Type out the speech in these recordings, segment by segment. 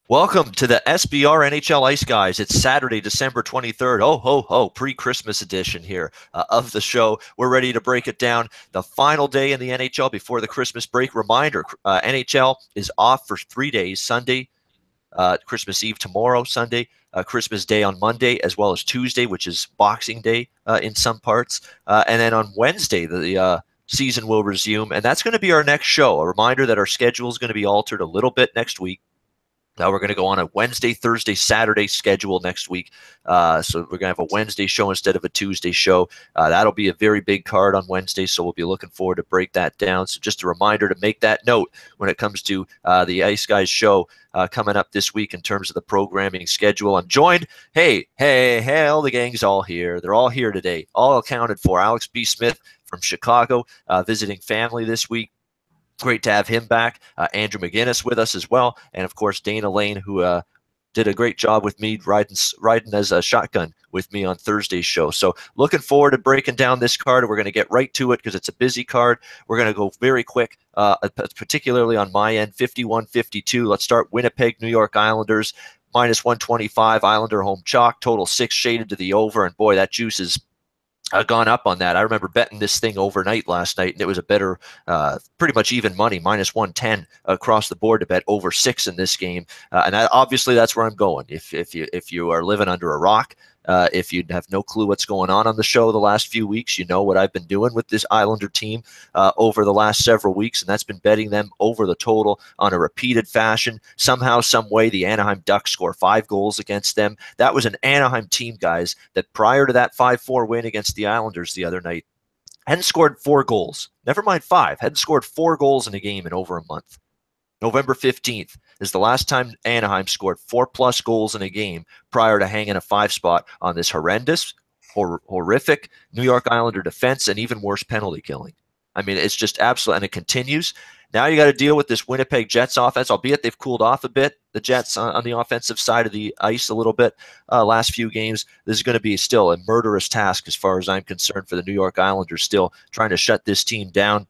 Welcome to the SBR NHL Ice Guys. It's Saturday, December 23rd. Oh, ho, ho, pre-Christmas edition here of the show. We're ready to break it down. The final day in the NHL before the Christmas break. Reminder, NHL is off for 3 days, Sunday, Christmas Eve tomorrow, Sunday, Christmas Day on Monday, as well as Tuesday, which is Boxing Day in some parts. And then on Wednesday, the season will resume, and that's going to be our next show. A reminder that our schedule is going to be altered a little bit next week. Now we're going to go on a Wednesday, Thursday, Saturday schedule next week. So we're going to have a Wednesday show instead of a Tuesday show. That'll be a very big card on Wednesday, so we'll be looking forward to break that down. So just a reminder to make that note when it comes to the Ice Guys show coming up this week in terms of the programming schedule. I'm joined, hey, all the gang's all here. They're all here today, all accounted for. Alex B. Smith from Chicago visiting family this week. Great to have him back. Andrew McGinnis with us as well. And, of course, Dana Lane, who did a great job with me riding as a shotgun with me on Thursday's show. So looking forward to breaking down this card. We're going to get right to it because it's a busy card. We're going to go very quick, particularly on my end, 51-52. Let's start Winnipeg, New York Islanders, -125. Islander home chalk, total 6 shaded to the over. And, boy, that juice is gone up on that. I remember betting this thing overnight last night, and it was a better, pretty much even money, -110 across the board to bet over 6 in this game. And obviously that's where I'm going. If you are living under a rock, if you have no clue what's going on the show the last few weeks, you know what I've been doing with this Islander team over the last several weeks, and that's been betting them over the total on a repeated fashion. Somehow, some way, the Anaheim Ducks score 5 goals against them. That was an Anaheim team, guys, that prior to that 5-4 win against the Islanders the other night, hadn't scored 4 goals. Never mind 5. Hadn't scored 4 goals in a game in over a month. November 15th is the last time Anaheim scored 4+ goals in a game prior to hanging a 5 spot on this horrendous, horrific New York Islander defense and even worse penalty killing. I mean, it's just absolute, and it continues. Now you got to deal with this Winnipeg Jets offense, albeit they've cooled off a bit, the Jets on the offensive side of the ice a little bit last few games. This is going to be still a murderous task as far as I'm concerned for the New York Islanders, still trying to shut this team down.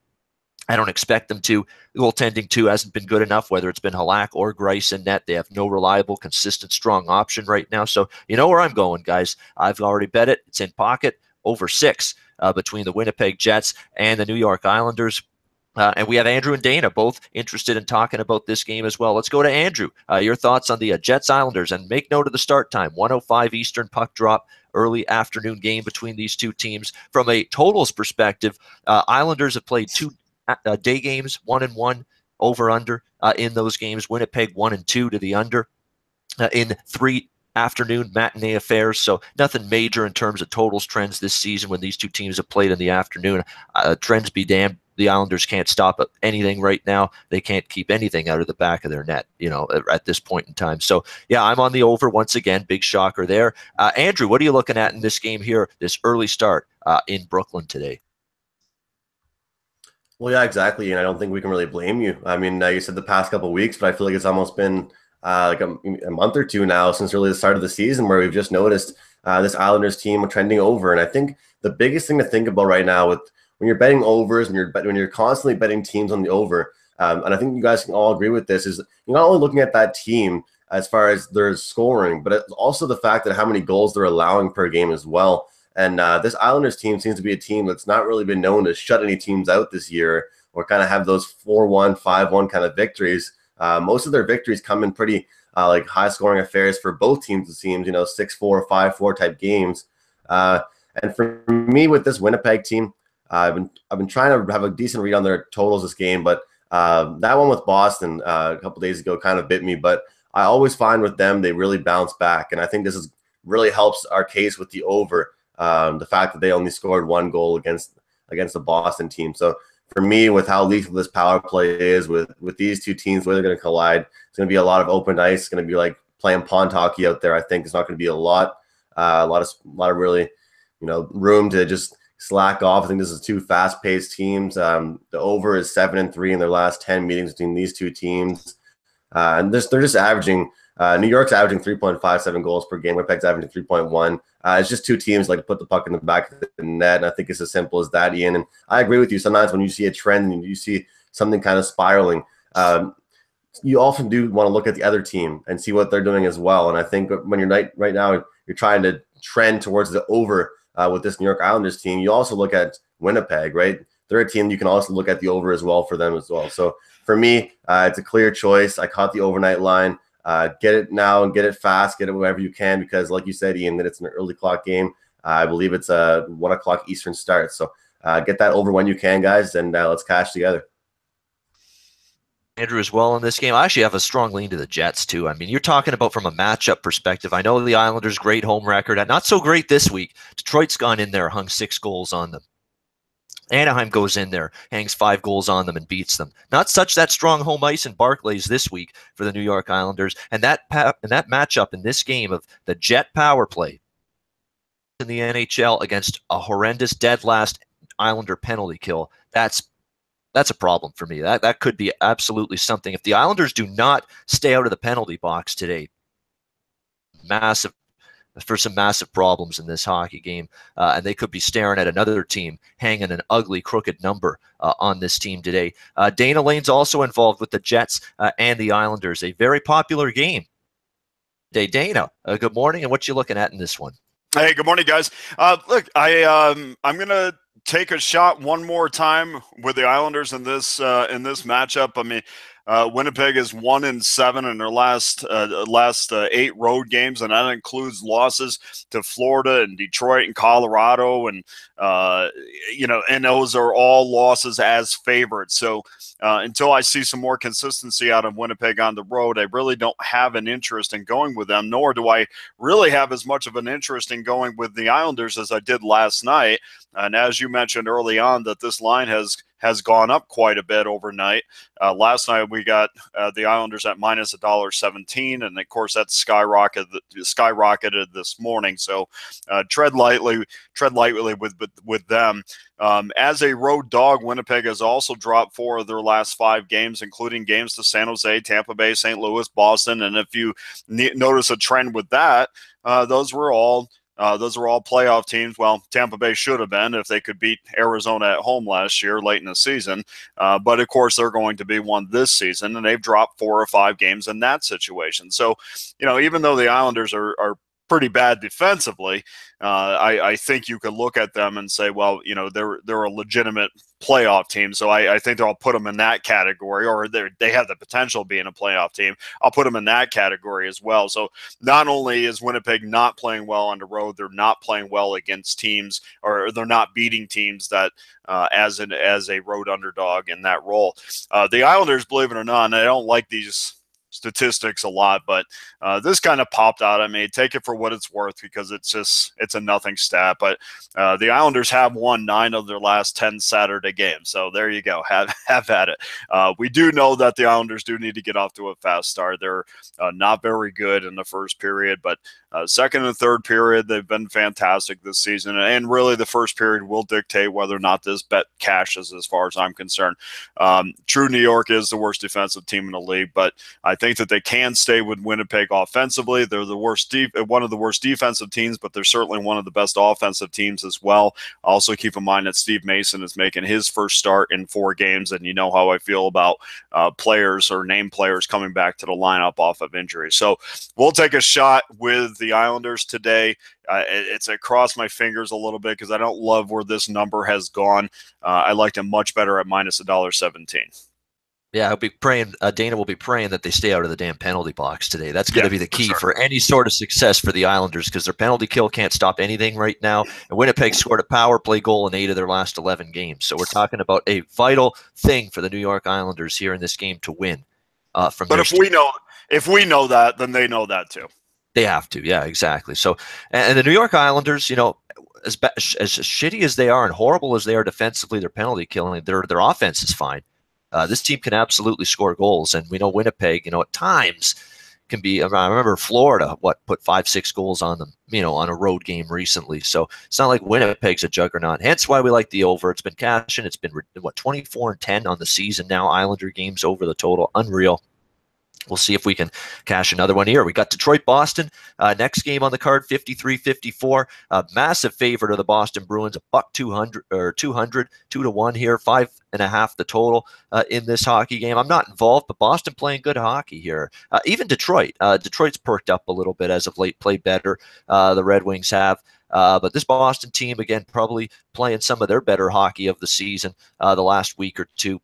I don't expect them to. The goaltending, too, hasn't been good enough, whether it's been Halak or Greiss in net. They have no reliable, consistent, strong option right now. So you know where I'm going, guys. I've already bet it. It's in pocket, over 6 between the Winnipeg Jets and the New York Islanders. And we have Andrew and Dana both interested in talking about this game as well. Let's go to Andrew. Your thoughts on the Jets Islanders, and make note of the start time, 1:05 Eastern puck drop, early afternoon game between these two teams. From a totals perspective, Islanders have played 2 day games, 1-1 over under in those games. Winnipeg 1-2 to the under in 3 afternoon matinee affairs. So nothing major in terms of totals trends this season when these two teams have played in the afternoon. Trends be damned. The Islanders can't stop anything right now. They can't keep anything out of the back of their net, at this point in time. So, yeah, I'm on the over once again. Big shocker there. Andrew, what are you looking at in this game here, this early start in Brooklyn today? Well, yeah, exactly. And I don't think we can really blame you. I mean, you said the past couple of weeks, but I feel like it's almost been like a month or two now since really the start of the season where we've just noticed this Islanders team trending over. And I think the biggest thing to think about right now with when you're betting overs, when you're constantly betting teams on the over, and I think you guys can all agree with this, is you're not only looking at that team as far as their scoring, but it's also the fact that how many goals they're allowing per game as well. And this Islanders team seems to be a team that's not really been known to shut any teams out this year or kind of have those 4-1, 5-1 kind of victories. Most of their victories come in pretty like high-scoring affairs for both teams, it seems, 6-4, 5-4 type games. And for me with this Winnipeg team, I've been trying to have a decent read on their totals this game, but that one with Boston a couple days ago kind of bit me. But I always find with them, they really bounce back. And I think this really helps our case with the over. The fact that they only scored 1 goal against the Boston team. So for me, with how lethal this power play is, with these two teams, where they're going to collide, it's going to be a lot of open ice. It's going to be like playing pond hockey out there. I think it's not going to be a lot of really, room to just slack off. I think this is 2 fast-paced teams. The over is 7-3 in their last 10 meetings between these two teams, and they're just averaging. New York's averaging 3.57 goals per game. Winnipeg's averaging 3.1. It's just two teams like to put the puck in the back of the net, and I think it's as simple as that, Ian. And I agree with you. Sometimes when you see a trend and you see something kind of spiraling, you often do want to look at the other team and see what they're doing as well. And I think when you're right now, you're trying to trend towards the over with this New York Islanders team. You also look at Winnipeg, right? They're a team you can also look at the over as well for them as well. So for me, it's a clear choice. I caught the overnight line. Get it now and get it fast. Get it whenever you can because, like you said, Ian, that it's an early clock game. I believe it's a 1 o'clock Eastern start. So get that over when you can, guys, and let's cash together. Andrew as well in this game. I actually have a strong lean to the Jets too. I mean, you're talking about from a matchup perspective. I know the Islanders' great home record, not so great this week. Detroit's gone in there, hung 6 goals on them. Anaheim goes in there, hangs 5 goals on them, and beats them. Not such that strong home ice in Barclays this week for the New York Islanders. And that matchup in this game of the Jet power play in the NHL against a horrendous dead last Islander penalty kill, that's a problem for me. That could be absolutely something. If the Islanders do not stay out of the penalty box today, some massive problems in this hockey game, and they could be staring at another team hanging an ugly, crooked number on this team today. Dana Lane's also involved with the Jets and the Islanders, a very popular game. Dana, good morning, and what you looking at in this one? Hey, good morning, guys. Look, I'm gonna take a shot one more time with the Islanders in this matchup. I mean, Winnipeg is 1-7 in their last 8 road games, and that includes losses to Florida and Detroit and Colorado, and and those are all losses as favorites. So until I see some more consistency out of Winnipeg on the road, I really don't have an interest in going with them, nor do I really have as much of an interest in going with the Islanders as I did last night. And as you mentioned early on, that this line has gone up quite a bit overnight. Last night we got the Islanders at minus $1.17, and of course that skyrocketed this morning. So tread lightly with them. As a road dog, Winnipeg has also dropped 4 of their last 5 games, including games to San Jose, Tampa Bay, St. Louis, Boston. And if you notice a trend with that, those are all playoff teams. Well, Tampa Bay should have been if they could beat Arizona at home last year late in the season. But, of course, they're going to be one this season, and they've dropped 4 or 5 games in that situation. So, even though the Islanders are pretty bad defensively, I think you could look at them and say, well, they're a legitimate playoff team. So I think I'll put them in that category, or they have the potential of being a playoff team. I'll put them in that category as well. So not only is Winnipeg not playing well on the road, they're not playing well against teams, or they're not beating teams that as a road underdog in that role. The Islanders, believe it or not, and I don't like these statistics a lot, but this kind of popped out at me. Take it for what it's worth, because it's a nothing stat. But the Islanders have won 9 of their last 10 Saturday games. So there you go. Have at it. We do know that the Islanders do need to get off to a fast start. They're not very good in the first period, but second and third period, they've been fantastic this season. And really the first period will dictate whether or not this bet cashes, as far as I'm concerned. True, New York is the worst defensive team in the league, but I think that they can stay with Winnipeg offensively. They're one of the worst defensive teams, but they're certainly one of the best offensive teams as well. Also keep in mind that Steve Mason is making his first start in 4 games, and you know how I feel about players or named players coming back to the lineup off of injury. So we'll take a shot with the Islanders today. It's across my fingers a little bit because I don't love where this number has gone. I liked it much better at minus $1.17. Yeah, I'll be praying. Dana will be praying that they stay out of the damn penalty box today. That's going to be the key for any sort of success for the Islanders, because their penalty kill can't stop anything right now. And Winnipeg scored a power play goal in 8 of their last 11 games. So we're talking about a vital thing for the New York Islanders here in this game to win. But if we know that, then they know that too. They have to. Yeah, exactly. So, and the New York Islanders, as shitty as they are and horrible as they are defensively, their penalty killing, their offense is fine. This team can absolutely score goals, and we know Winnipeg, at times can be. I remember Florida, put 5-6 goals on them, on a road game recently. So it's not like Winnipeg's a juggernaut. Hence why we like the over. It's been cashing. It's been 24-10 on the season now. Islander games over the total, unreal. We'll see if we can cash another one here. We got Detroit-Boston. Next game on the card, 53-54. Massive favorite of the Boston Bruins, $200 or 200, 2-1 here, 5.5 the total in this hockey game. I'm not involved, but Boston playing good hockey here. Even Detroit. Detroit's perked up a little bit as of late, played better. The Red Wings have. But this Boston team, again, probably playing some of their better hockey of the season the last week or two.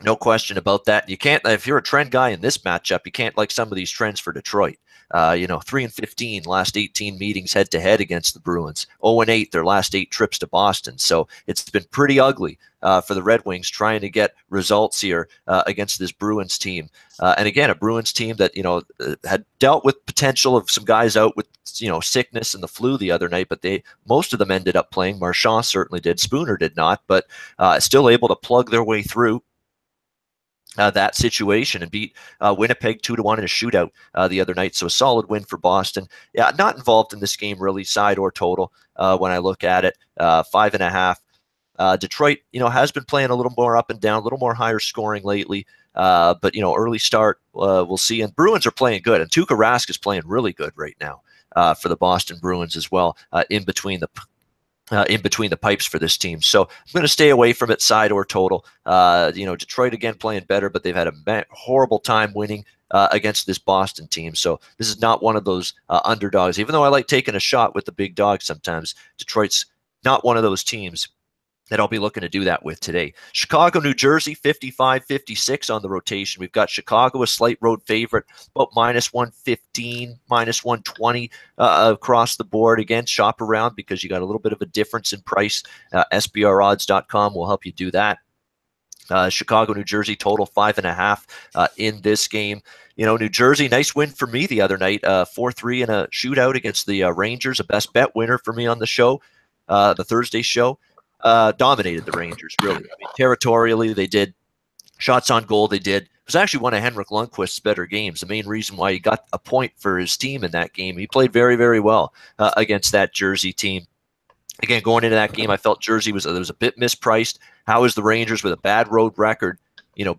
No question about that. You can't, if you're a trend guy in this matchup, you can't like some of these trends for Detroit. 3-15 last 18 meetings head to head against the Bruins. 0-8 their last 8 trips to Boston. So it's been pretty ugly for the Red Wings trying to get results here against this Bruins team. And again, a Bruins team that had dealt with potential of some guys out with sickness and the flu the other night, but most of them ended up playing. Marchand certainly did. Spooner did not, but still able to plug their way through that situation and beat Winnipeg 2-1 in a shootout the other night. So a solid win for Boston. Yeah, not involved in this game really, side or total when I look at it. 5.5. Detroit, has been playing a little more up and down, a little more higher scoring lately. But early start, we'll see. And Bruins are playing good, and Tuukka Rask is playing really good right now for the Boston Bruins as well. In between the pipes for this team. So I'm going to stay away from it, side or total. Detroit again playing better, but they've had a horrible time winning against this Boston team. So this is not one of those underdogs. Even though I like taking a shot with the big dog sometimes, Detroit's not one of those teams that I'll be looking to do that with today. Chicago, New Jersey, 55-56 on the rotation. We've got Chicago, a slight road favorite, about -115, -120 across the board. Again, shop around because you got a little bit of a difference in price. SBRodds.com will help you do that. Chicago, New Jersey, total 5.5 in this game. New Jersey, nice win for me the other night, 4-3 in a shootout against the Rangers, a best bet winner for me on the show, the Thursday show. Dominated the Rangers, really. I mean, territorially, they did. Shots on goal, they did. It was actually one of Henrik Lundqvist's better games. The main reason why he got a point for his team in that game. He played very, very well against that Jersey team. Again, going into that game, I felt Jersey was a bit mispriced. How is the Rangers with a bad road record,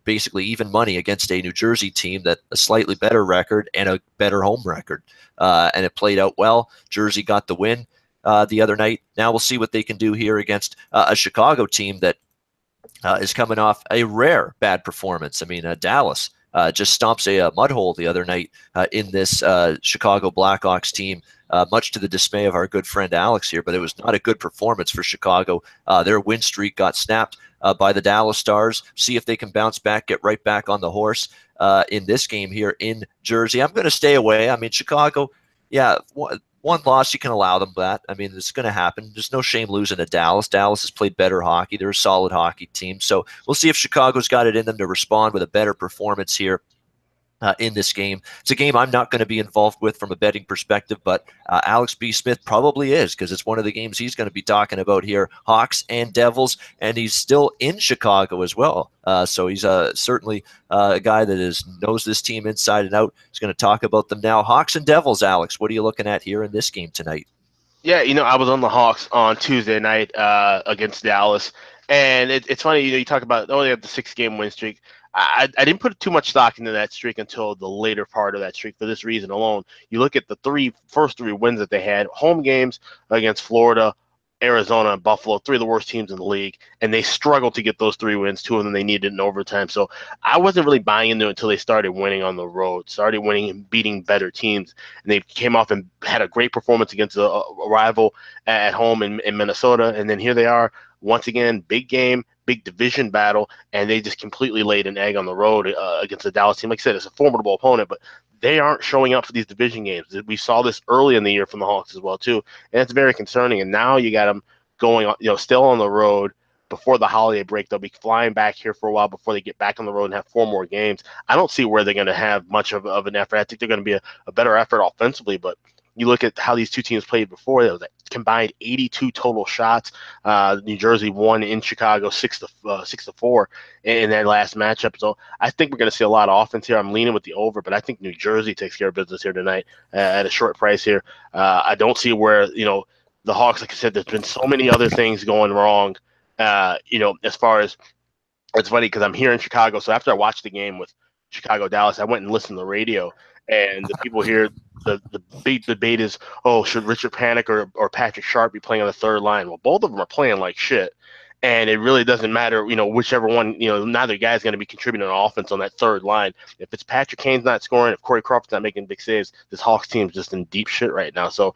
basically even money against a New Jersey team that a slightly better record and a better home record? And it played out well. Jersey got the win the other night. Now we'll see what they can do here against a Chicago team that is coming off a rare bad performance. I mean, Dallas just stomps a mud hole the other night in this Chicago Blackhawks team, much to the dismay of our good friend Alex here, but it was not a good performance for Chicago. Their win streak got snapped by the Dallas Stars. See if they can bounce back, get right back on the horse in this game here in Jersey. I'm going to stay away. I mean, Chicago, yeah, one loss, you can allow them that. I mean, it's going to happen. There's no shame losing to Dallas. Dallas has played better hockey. They're a solid hockey team. So we'll see if Chicago's got it in them to respond with a better performance here in this game. It's a game I'm not going to be involved with from a betting perspective, but Alex B. Smith probably is, because it's one of the games he's going to be talking about here, Hawks and Devils, and he's still in Chicago as well. So he's certainly a guy that knows this team inside and out. He's going to talk about them now. Hawks and Devils, Alex, what are you looking at here in this game tonight? Yeah, I was on the Hawks on Tuesday night against Dallas, and it's funny, you talk about, they have the 6-game win streak. I didn't put too much stock into that streak until the later part of that streak for this reason alone. You look at the first three wins that they had, home games against Florida, Arizona, and Buffalo, 3 of the worst teams in the league, and they struggled to get those 3 wins. 2 of them they needed in overtime. So I wasn't really buying into it until they started winning on the road, started winning and beating better teams. And they came off and had a great performance against a rival at home in Minnesota. And then here they are, once again, big game, big division battle, and they just completely laid an egg on the road against the Dallas team. Like I said, it's a formidable opponent, but they aren't showing up for these division games. We saw this early in the year from the Hawks as well, too, and it's very concerning. And now you got them going, still on the road before the holiday break. They'll be flying back here for a while before they get back on the road and have 4 more games. I don't see where they're going to have much of an effort. I think they're going to be a better effort offensively, but you look at how these two teams played before. There was a combined 82 total shots. New Jersey won in Chicago 6-4 in that last matchup. So I think we're going to see a lot of offense here. I'm leaning with the over, but I think New Jersey takes care of business here tonight at a short price here. I don't see where the Hawks. Like I said, there's been so many other things going wrong. As far as, it's funny because I'm here in Chicago. So after I watched the game with Chicago Dallas, I went and listened to the radio, and the people here, the big debate is, oh, should Richard Panik or Patrick Sharp be playing on the third line? Well, both of them are playing like shit. And it really doesn't matter, whichever one, neither guy's going to be contributing on offense on that third line. If it's Patrick Kane's not scoring, if Corey Crawford's not making big saves, this Hawks team is just in deep shit right now. So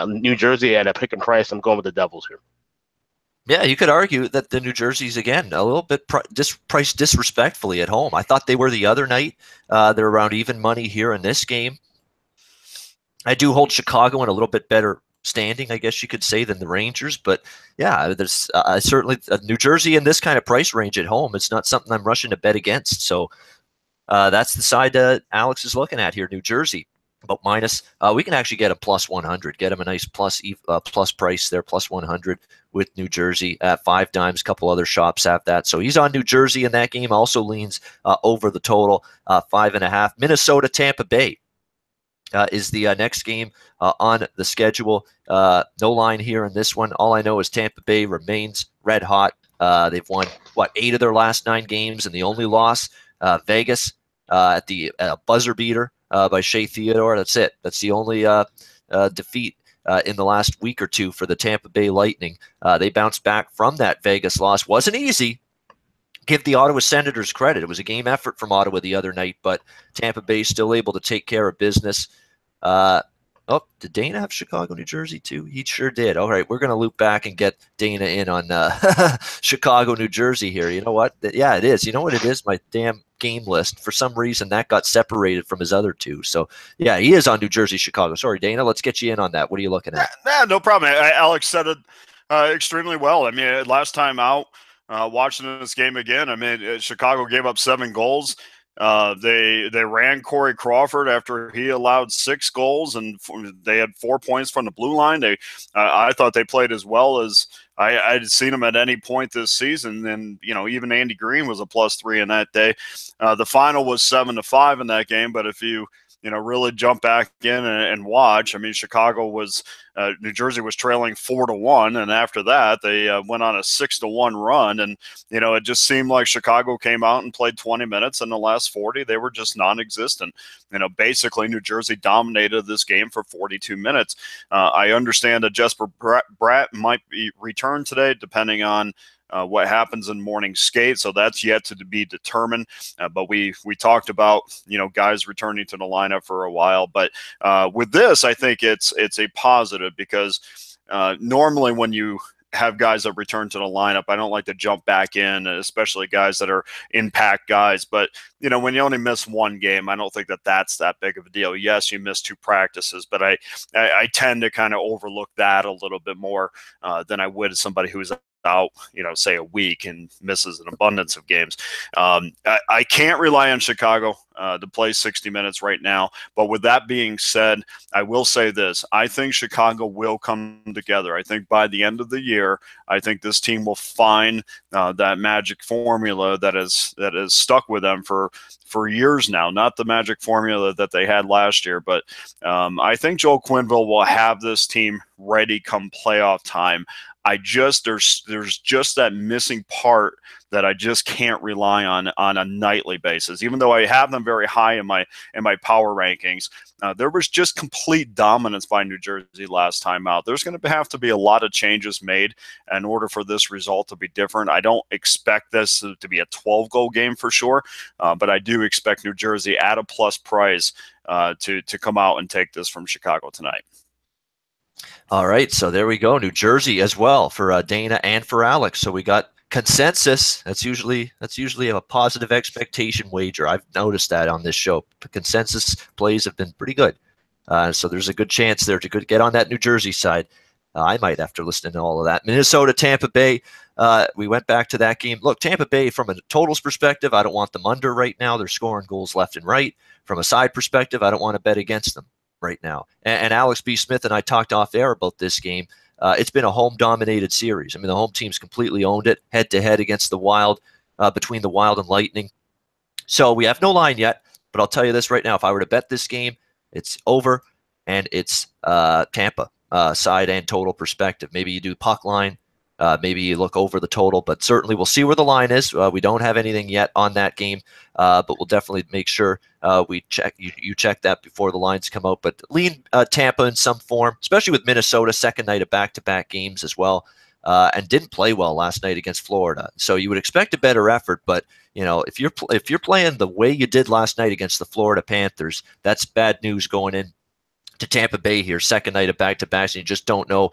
New Jersey at a pick and price, I'm going with the Devils here. Yeah, you could argue that the New Jersey's, again, a little bit priced disrespectfully at home. I thought they were the other night. They're around even money here in this game. I do hold Chicago in a little bit better standing, I guess you could say, than the Rangers. But yeah, there's certainly New Jersey in this kind of price range at home. It's not something I'm rushing to bet against. So that's the side that Alex is looking at here, New Jersey. But minus, we can actually get a plus 100, get him a nice plus price there, plus 100 with New Jersey at 5 dimes. A couple other shops have that. So he's on New Jersey in that game. Also leans over the total, 5.5. Minnesota, Tampa Bay is the next game on the schedule. No line here in this one. All I know is Tampa Bay remains red hot. They've won, 8 of their last 9 games, and the only loss, Vegas at the buzzer beater by Shea Theodore. That's it. That's the only defeat in the last week or two for the Tampa Bay Lightning. They bounced back from that Vegas loss. Wasn't easy. Give the Ottawa Senators credit. It was a game effort from Ottawa the other night, but Tampa Bay still able to take care of business. Did Dana have Chicago, New Jersey too? He sure did. All right, we're going to loop back and get Dana in on Chicago, New Jersey here. You know what? Yeah, it is. You know what it is? My damn game list. For some reason, that got separated from his other two. So, yeah, he is on New Jersey, Chicago. Sorry, Dana. Let's get you in on that. What are you looking at? No problem. Alex said it extremely well. I mean, last time out, watching this game again, I mean, Chicago gave up 7 goals. They ran Corey Crawford after he allowed 6 goals, and they had 4 points from the blue line. I thought they played as well as I'd seen them at any point this season. And, even Andy Green was a +3 in that day. The final was 7-5 in that game. But if you really jump back in and watch, I mean, New Jersey was trailing 4-1. And after that, they went on a 6-1 run. And, it just seemed like Chicago came out and played 20 minutes. In the last 40, they were just non-existent. Basically New Jersey dominated this game for 42 minutes. I understand that Jesper Bratt might be returned today, depending on what happens in morning skate. So that's yet to be determined. But we talked about, guys returning to the lineup for a while. But with this, I think it's a positive because normally when you have guys that return to the lineup, I don't like to jump back in, especially guys that are impact guys. But, when you only miss 1 game, I don't think that's that big of a deal. Yes, you missed 2 practices, but I tend to kind of overlook that a little bit more than I would somebody who's out, say a week and misses an abundance of games. I can't rely on Chicago to play 60 minutes right now. But with that being said, I will say this. I think Chicago will come together. I think by the end of the year, I think this team will find that magic formula that is stuck with them for years now. Not the magic formula that they had last year, but I think Joel Quenneville will have this team ready come playoff time. There's just that missing part that I just can't rely on a nightly basis. Even though I have them very high in my power rankings, there was just complete dominance by New Jersey last time out. There's going to have to be a lot of changes made in order for this result to be different. I don't expect this to be a 12-goal game for sure, but I do expect New Jersey at a plus price to come out and take this from Chicago tonight. All right, so there we go. New Jersey as well for Dana and for Alex. So we got consensus. That's usually a positive expectation wager. I've noticed that on this show. Consensus plays have been pretty good. So there's a good chance there to get on that New Jersey side. I might after listening to all of that. Minnesota, Tampa Bay. We went back to that game. Look, Tampa Bay, from a totals perspective, I don't want them under right now. They're scoring goals left and right. From a side perspective, I don't want to bet against them right now. And Alex B. Smith and I talked off air about this game. It's been a home-dominated series. I mean, the home team's completely owned it, head-to-head against the Wild, between the Wild and Lightning. So we have no line yet, but I'll tell you this right now. If I were to bet this game, it's over, and it's Tampa side and total perspective. Maybe you do puck line, Maybe you look over the total, but certainly we'll see where the line is. We don't have anything yet on that game, but we'll definitely make sure we check. You check that before the lines come out. But lean Tampa in some form, especially with Minnesota, second night of back-to-back games as well, and didn't play well last night against Florida. So you would expect a better effort, but if you're playing the way you did last night against the Florida Panthers, that's bad news going in to Tampa Bay here, second night of back-to-backs, and you just don't know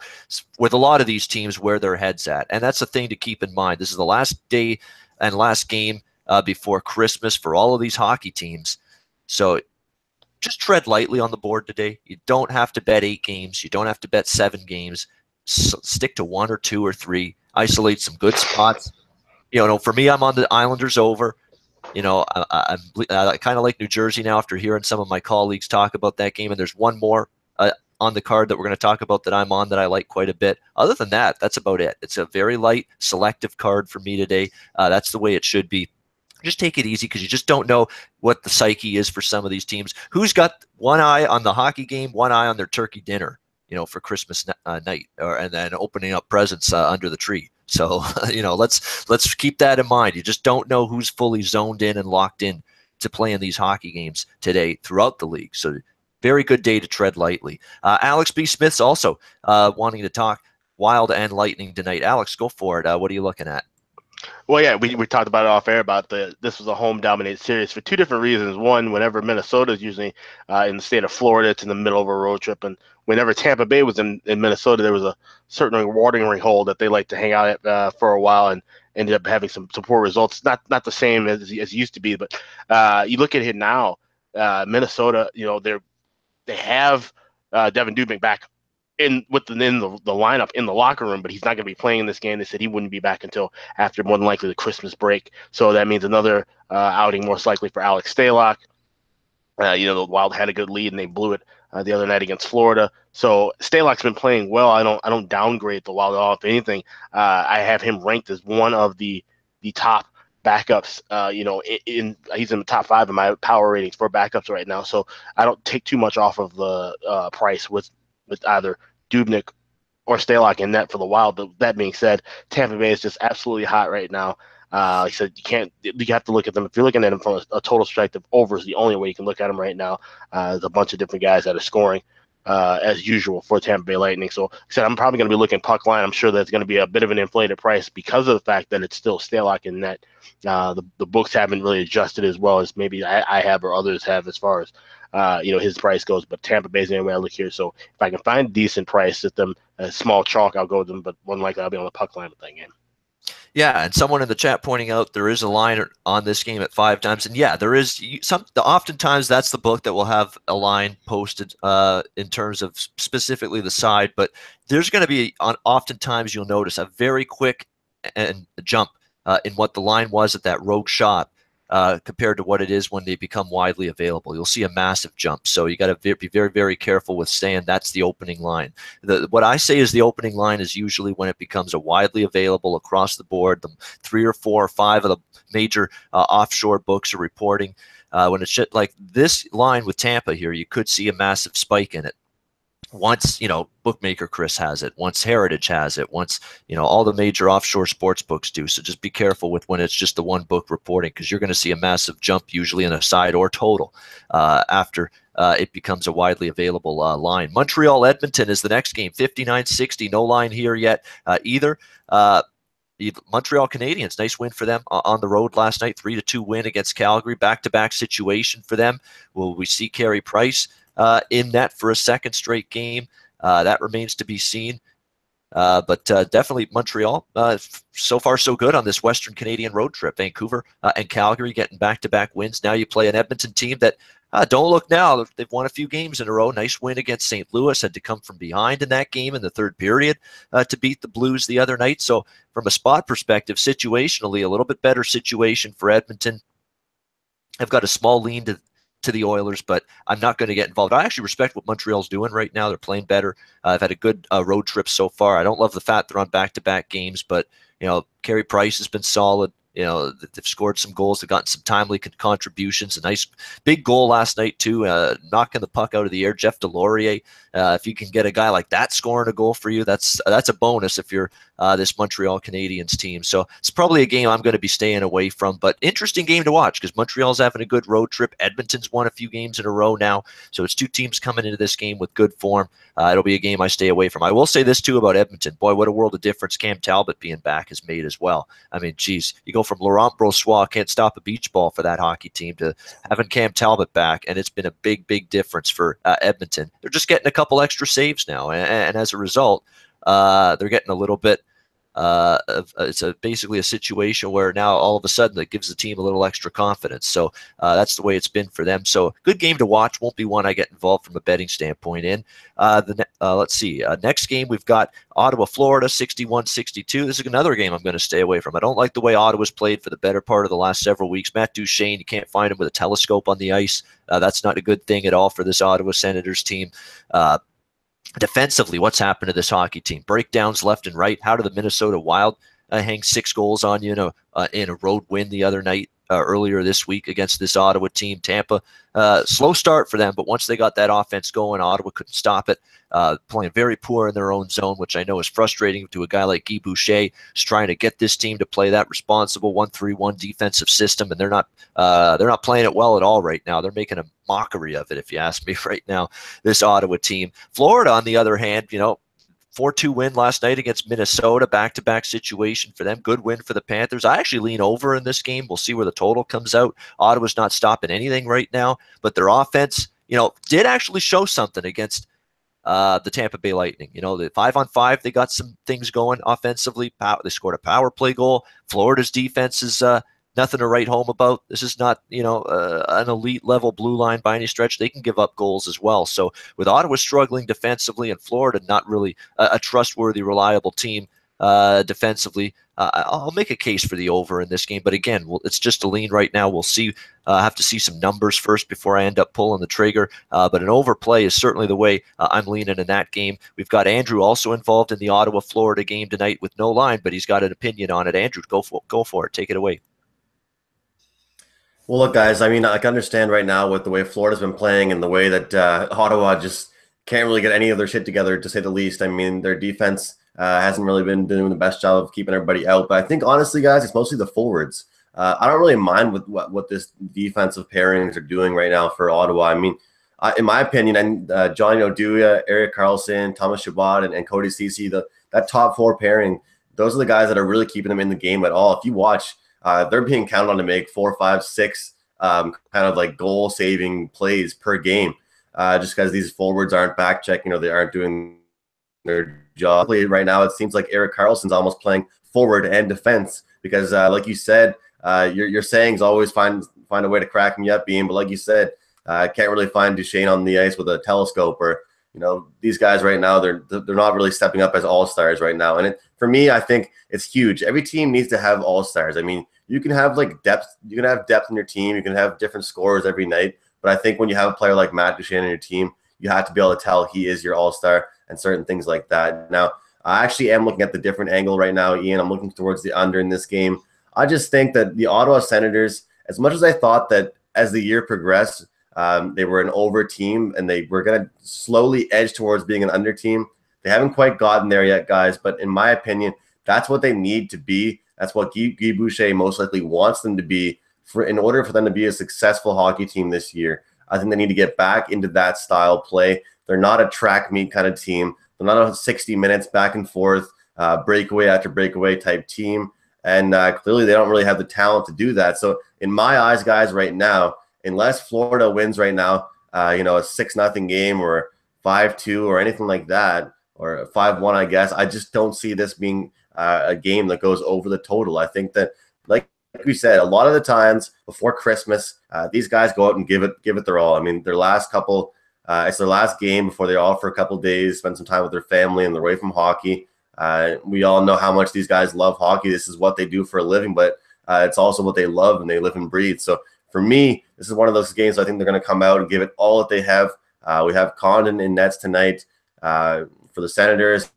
with a lot of these teams where their head's at. And that's the thing to keep in mind. This is the last day and last game before Christmas for all of these hockey teams. So just tread lightly on the board today. You don't have to bet 8 games. You don't have to bet 7 games. Stick to 1 or 2 or 3. Isolate some good spots. For me, I'm on the Islanders over. I kind of like New Jersey now after hearing some of my colleagues talk about that game. And there's one more on the card that we're going to talk about that I'm on that I like quite a bit. Other than that, that's about it. It's a very light, selective card for me today. That's the way it should be. Just take it easy because you just don't know what the psyche is for some of these teams. Who's got one eye on the hockey game, one eye on their turkey dinner, for Christmas night, and then opening up presents under the tree. So, let's keep that in mind. You just don't know who's fully zoned in and locked in to playing these hockey games today throughout the league. So very good day to tread lightly. Alex B. Smith's also wanting to talk Wild and Lightning tonight. Alex, go for it. What are you looking at? Well, yeah, we talked about it off air about this was a home dominated series for 2 different reasons. One, whenever Minnesota is usually in the state of Florida, it's in the middle of a road trip, and whenever Tampa Bay was in Minnesota, there was a certain watering hole that they like to hang out at for a while, and ended up having some poor results. Not the same as it used to be, but you look at it now, Minnesota, they have Devin Dubnyk back in the lineup in the locker room, but he's not going to be playing in this game. They said he wouldn't be back until after more than likely the Christmas break. So that means another outing most likely for Alex Stalock. The Wild had a good lead and they blew it the other night against Florida. So Stalock's been playing well. I don't downgrade the Wild at all. If anything, I have him ranked as one of the top backups. He's in the top 5 of my power ratings for backups right now. So I don't take too much off of the price with either Dubnyk or Stalock in net for the Wild. But that being said, Tampa Bay is just absolutely hot right now. Like I said, you have to look at them. If you're looking at them from a total perspective, over is the only way you can look at them right now. There's a bunch of different guys that are scoring as usual for Tampa Bay Lightning. So like I said, I'm probably going to be looking puck line. I'm sure that's going to be a bit of an inflated price because of the fact that it's still Stalock in net. The books haven't really adjusted as well as maybe I have or others have as far as his price goes, but Tampa Bay's the only way I look here. So if I can find a decent price at them, a small chalk, I'll go with them, but more than likely I'll be on the puck line with that game. Yeah, and someone in the chat pointing out there is a line on this game at 5 times, and yeah, there is oftentimes that's the book that will have a line posted in terms of specifically the side, but there's going to be oftentimes you'll notice a very quick and jump in what the line was at that rogue shot. Compared to what it is when they become widely available. You'll see a massive jump. So you got to be very, very careful with saying that's the opening line. What I say is the opening line is usually when it becomes a widely available across the board. The 3 or 4 or 5 of the major offshore books are reporting. When it's shit like this line with Tampa here, you could see a massive spike in it. Once, bookmaker Chris has it, once Heritage has it, once, all the major offshore sports books do. So just be careful with when it's just the one book reporting, because you're going to see a massive jump usually in a side or total after it becomes a widely available line. Montreal-Edmonton is the next game, 59-60. No line here yet either. Montreal Canadiens, nice win for them on the road last night, 3-2 win against Calgary. Back-to-back situation for them. Will we see Carey Price in net for a second straight game? That remains to be seen. But definitely Montreal, so far so good on this Western Canadian road trip. Vancouver and Calgary getting back-to-back wins. Now you play an Edmonton team that, don't look now, they've won a few games in a row. Nice win against St. Louis. Had to come from behind in that game in the third period to beat the Blues the other night. So from a spot perspective, situationally, a little bit better situation for Edmonton. I've got a small lean to the Oilers, but I'm not going to get involved. I actually respect what Montreal's doing right now. They're playing better. I've had a good road trip so far. I don't love the fact they're on back-to-back games, but Carey Price has been solid. they've scored some goals. They've gotten some timely contributions. A nice big goal last night too, knocking the puck out of the air. Jeff Delorier. If you can get a guy like that scoring a goal for you, that's a bonus if you're this Montreal Canadiens team. So it's probably a game I'm going to be staying away from, but interesting game to watch because Montreal's having a good road trip. Edmonton's won a few games in a row now, so it's two teams coming into this game with good form. It'll be a game I stay away from. I will say this too about Edmonton. Boy, what a world of difference Cam Talbot being back has made as well. I mean, geez, you go from Laurent Brossoit, can't stop a beach ball for that hockey team, to having Cam Talbot back, and it's been a big difference for Edmonton. They're just getting a couple extra saves now, and as a result, they're getting a little bit it's basically a situation where now all of a sudden it gives the team a little extra confidence. So that's the way it's been for them. So good game to watch. Won't be one I get involved from a betting standpoint in. Let's see. Next game we've got Ottawa, Florida, 61-62. This is another game I'm going to stay away from. I don't like the way Ottawa's played for the better part of the last several weeks. Matt Duchene, you can't find him with a telescope on the ice. That's not a good thing at all for this Ottawa Senators team. Defensively, what's happened to this hockey team? Breakdowns left and right. How did the Minnesota Wild hang 6 goals on you in a road win the other night, earlier this week against this Ottawa team? Tampa, slow start for them, but once they got that offense going, Ottawa couldn't stop it. Playing very poor in their own zone, which I know is frustrating to a guy like Guy Boucher, who's trying to get this team to play that responsible 1-3-1 defensive system, and they're not playing it well at all right now. They're making a mockery of it, if you ask me, right now, this Ottawa team. Florida, on the other hand, 4-2 win last night against Minnesota, back-to-back situation for them. Good win for the Panthers. I actually lean over in this game. We'll see where the total comes out. Ottawa's not stopping anything right now, but their offense, did actually show something against the Tampa Bay Lightning. The 5-on-5, they got some things going offensively. They scored a power play goal. Florida's defense is nothing to write home about. This is not, an elite level blue line by any stretch. They can give up goals as well. So with Ottawa struggling defensively and Florida not really a trustworthy, reliable team defensively, I'll make a case for the over in this game. But again, it's just a lean right now. We'll see. Have to see some numbers first before I end up pulling the trigger. But an overplay is certainly the way I'm leaning in that game. We've got Andrew also involved in the Ottawa-Florida game tonight with no line, but he's got an opinion on it. Andrew, go for it. Take it away. Well, look, guys, I mean, I can understand right now with the way Florida's been playing and the way that Ottawa just can't really get any of their shit together, to say the least. I mean, their defense hasn't really been doing the best job of keeping everybody out. But I think, honestly, guys, it's mostly the forwards. I don't really mind with what this defensive pairings are doing right now for Ottawa. I mean, in my opinion, and Johnny Oduya, Erik Karlsson, Thomas Chabot, and Cody Ceci, that top 4 pairing, those are the guys that are really keeping them in the game at all. If you watch, they're being counted on to make 4, 5, 6 kind of like goal-saving plays per game, just because these forwards aren't back-checking or they aren't doing their job. Right now, it seems like Erik Karlsson's almost playing forward and defense because, like you said, your sayings always find a way to crack me up, Bean. But like you said, can't really find Duchene on the ice with a telescope, or these guys right now, they're not really stepping up as all-stars right now. And for me, I think it's huge. Every team needs to have all-stars. I mean, you can have depth. You can have depth in your team. You can have different scorers every night. But I think when you have a player like Matt Duchene on your team, you have to be able to tell he is your all-star and certain things like that. Now, I actually am looking at the different angle right now, Ian. I'm looking towards the under in this game. I just think that the Ottawa Senators, as much as I thought that as the year progressed, they were an over team and they were going to slowly edge towards being an under team. They haven't quite gotten there yet, guys. But in my opinion, that's what they need to be. That's what Guy Boucher most likely wants them to be in order for them to be a successful hockey team this year. I think they need to get back into that style play. They're not a track meet kind of team. They're not a 60 minutes back and forth, breakaway after breakaway type team. And clearly they don't really have the talent to do that. So in my eyes, guys, right now, unless Florida wins right now, a 6-0 game or 5-2 or anything like that, or 5-1, I guess, I just don't see this being a game that goes over the total. I think that, like we said, a lot of the times before Christmas, these guys go out and give it their all. I mean, their last couple, it's their last game before they're off for a couple of days, spend some time with their family, and they're away from hockey. We all know how much these guys love hockey. This is what they do for a living, but it's also what they love and they live and breathe. So for me, this is one of those games I think they're going to come out and give it all that they have. We have Condon in nets tonight for the Senators.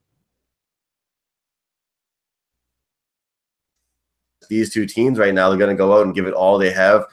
these two teams right now, they're going to go out and give it all they have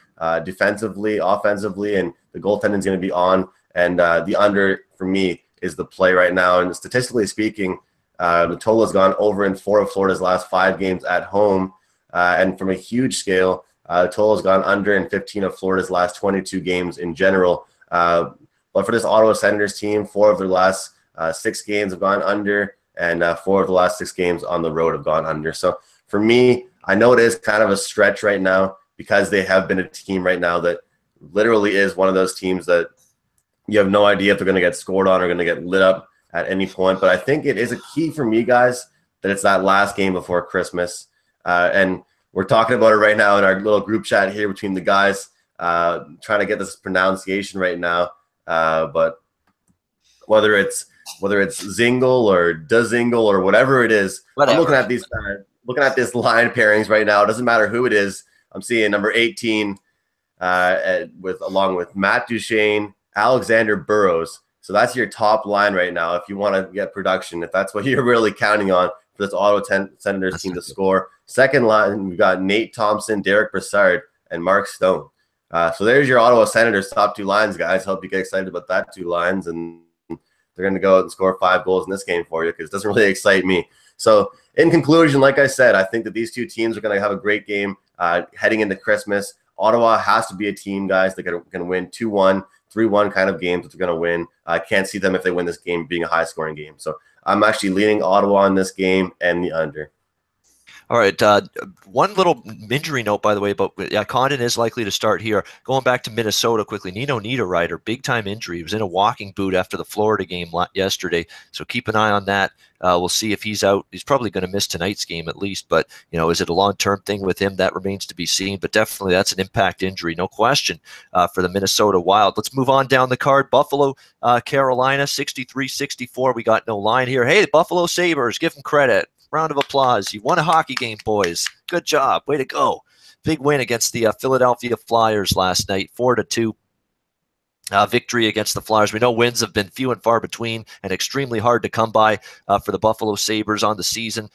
defensively, offensively, and the goaltending is going to be on. And the under, for me, is the play right now. And statistically speaking, the total has gone over in 4 of Florida's last 5 games at home. And from a huge scale, the total has gone under in 15 of Florida's last 22 games in general. But for this Ottawa Senators team, 4 of their last 6 games have gone under, and 4 of the last 6 games on the road have gone under. So for me, I know it is kind of a stretch right now because they have been a team right now that literally is one of those teams that you have no idea if they're going to get scored on or going to get lit up at any point. But I think it is a key for me, guys, that it's that last game before Christmas. And we're talking about it right now in our little group chat here between the guys, trying to get this pronunciation right now. But whether it's Zingle or Dozingle or whatever it is, whatever. I'm looking at this line pairings right now. It doesn't matter who it is. I'm seeing number 18 along with Matt Duchene, Alexander Burrows. So that's your top line right now if you want to get production, if that's what you're really counting on for this Ottawa Senators team to score. Second line, we've got Nate Thompson, Derek Brassard, and Mark Stone. So there's your Ottawa Senators top 2 lines, guys. Hope you get excited about that 2 lines. And they're going to go out and score 5 goals in this game for you because it doesn't really excite me. So in conclusion, like I said, I think that these 2 teams are going to have a great game heading into Christmas. Ottawa has to be a team, guys, that can win 2-1, 3-1 kind of games that they're going to win. I can't see them if they win this game being a high-scoring game. So I'm actually leaning Ottawa in this game and the under. All right. One little injury note, by the way, but Condon is likely to start here. Going back to Minnesota quickly, Nino Niederreiter, big-time injury. He was in a walking boot after the Florida game yesterday, so keep an eye on that. We'll see if he's out. He's probably going to miss tonight's game at least, but, is it a long-term thing with him? That remains to be seen, but definitely that's an impact injury, no question, for the Minnesota Wild. Let's move on down the card. Buffalo, Carolina, 63-64. We got no line here. Hey, the Buffalo Sabres, give them credit. Round of applause. You won a hockey game, boys. Good job. Way to go. Big win against the Philadelphia Flyers last night, 4-2. Victory against the Flyers. We know wins have been few and far between and extremely hard to come by for the Buffalo Sabres on the season.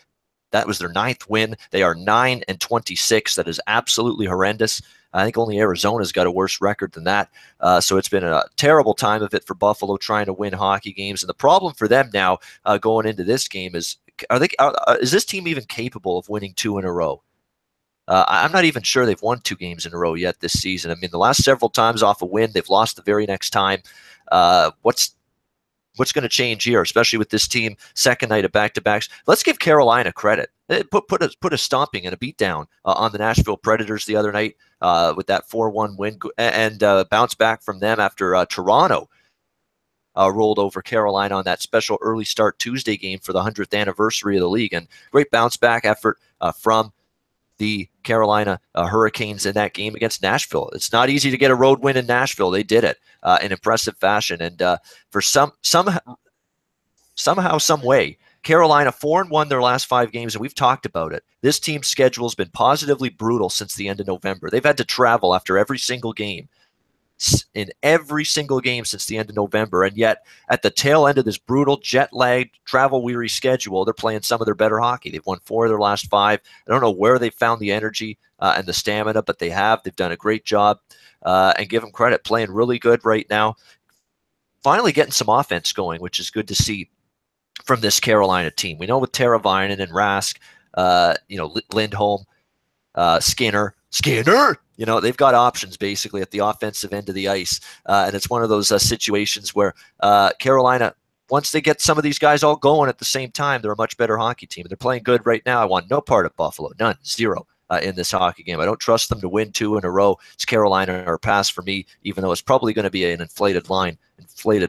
That was their 9th win. They are 9-26. That is absolutely horrendous. I think only Arizona's got a worse record than that. So it's been a terrible time of it for Buffalo trying to win hockey games. And the problem for them now going into this game is, is this team even capable of winning 2 in a row? I'm not even sure they've won 2 games in a row yet this season. I mean, the last several times off a win, they've lost the very next time. What's going to change here, especially with this team second night of back-to-backs? Let's give Carolina credit. They put a stomping and a beatdown on the Nashville Predators the other night with that 4-1 win and bounce back from them after Toronto rolled over Carolina on that special early start Tuesday game for the 100th anniversary of the league. And great bounce back effort from the Carolina Hurricanes in that game against Nashville. It's not easy to get a road win in Nashville. They did it in impressive fashion. And for somehow, some way, Carolina 4-1 their last 5 games, and we've talked about it. This team's schedule has been positively brutal since the end of November. They've had to travel after every single game. In every single game since the end of November, and yet at the tail end of this brutal, jet-lagged, travel-weary schedule, they're playing some of their better hockey. They've won 4 of their last 5. I don't know where they found the energy and the stamina, but they have. They've done a great job, and give them credit, playing really good right now. Finally getting some offense going, which is good to see from this Carolina team. We know with Teravainen and Rask, Lindholm, Skinner, they've got options basically at the offensive end of the ice. And it's one of those situations where Carolina, once they get some of these guys all going at the same time, they're a much better hockey team. They're playing good right now. I want no part of Buffalo, none, 0 in this hockey game. I don't trust them to win 2 in a row. It's Carolina or pass for me, even though it's probably going to be an inflated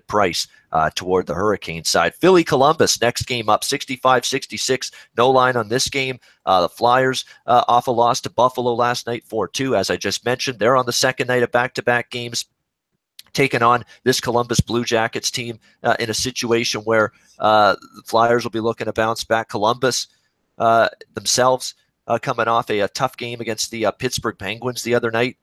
price toward the Hurricane side. Philly-Columbus, next game up, 65-66. No line on this game. The Flyers off a loss to Buffalo last night, 4-2. As I just mentioned, they're on the second night of back-to-back games, taking on this Columbus Blue Jackets team in a situation where the Flyers will be looking to bounce back. Columbus themselves coming off a tough game against the Pittsburgh Penguins the other night.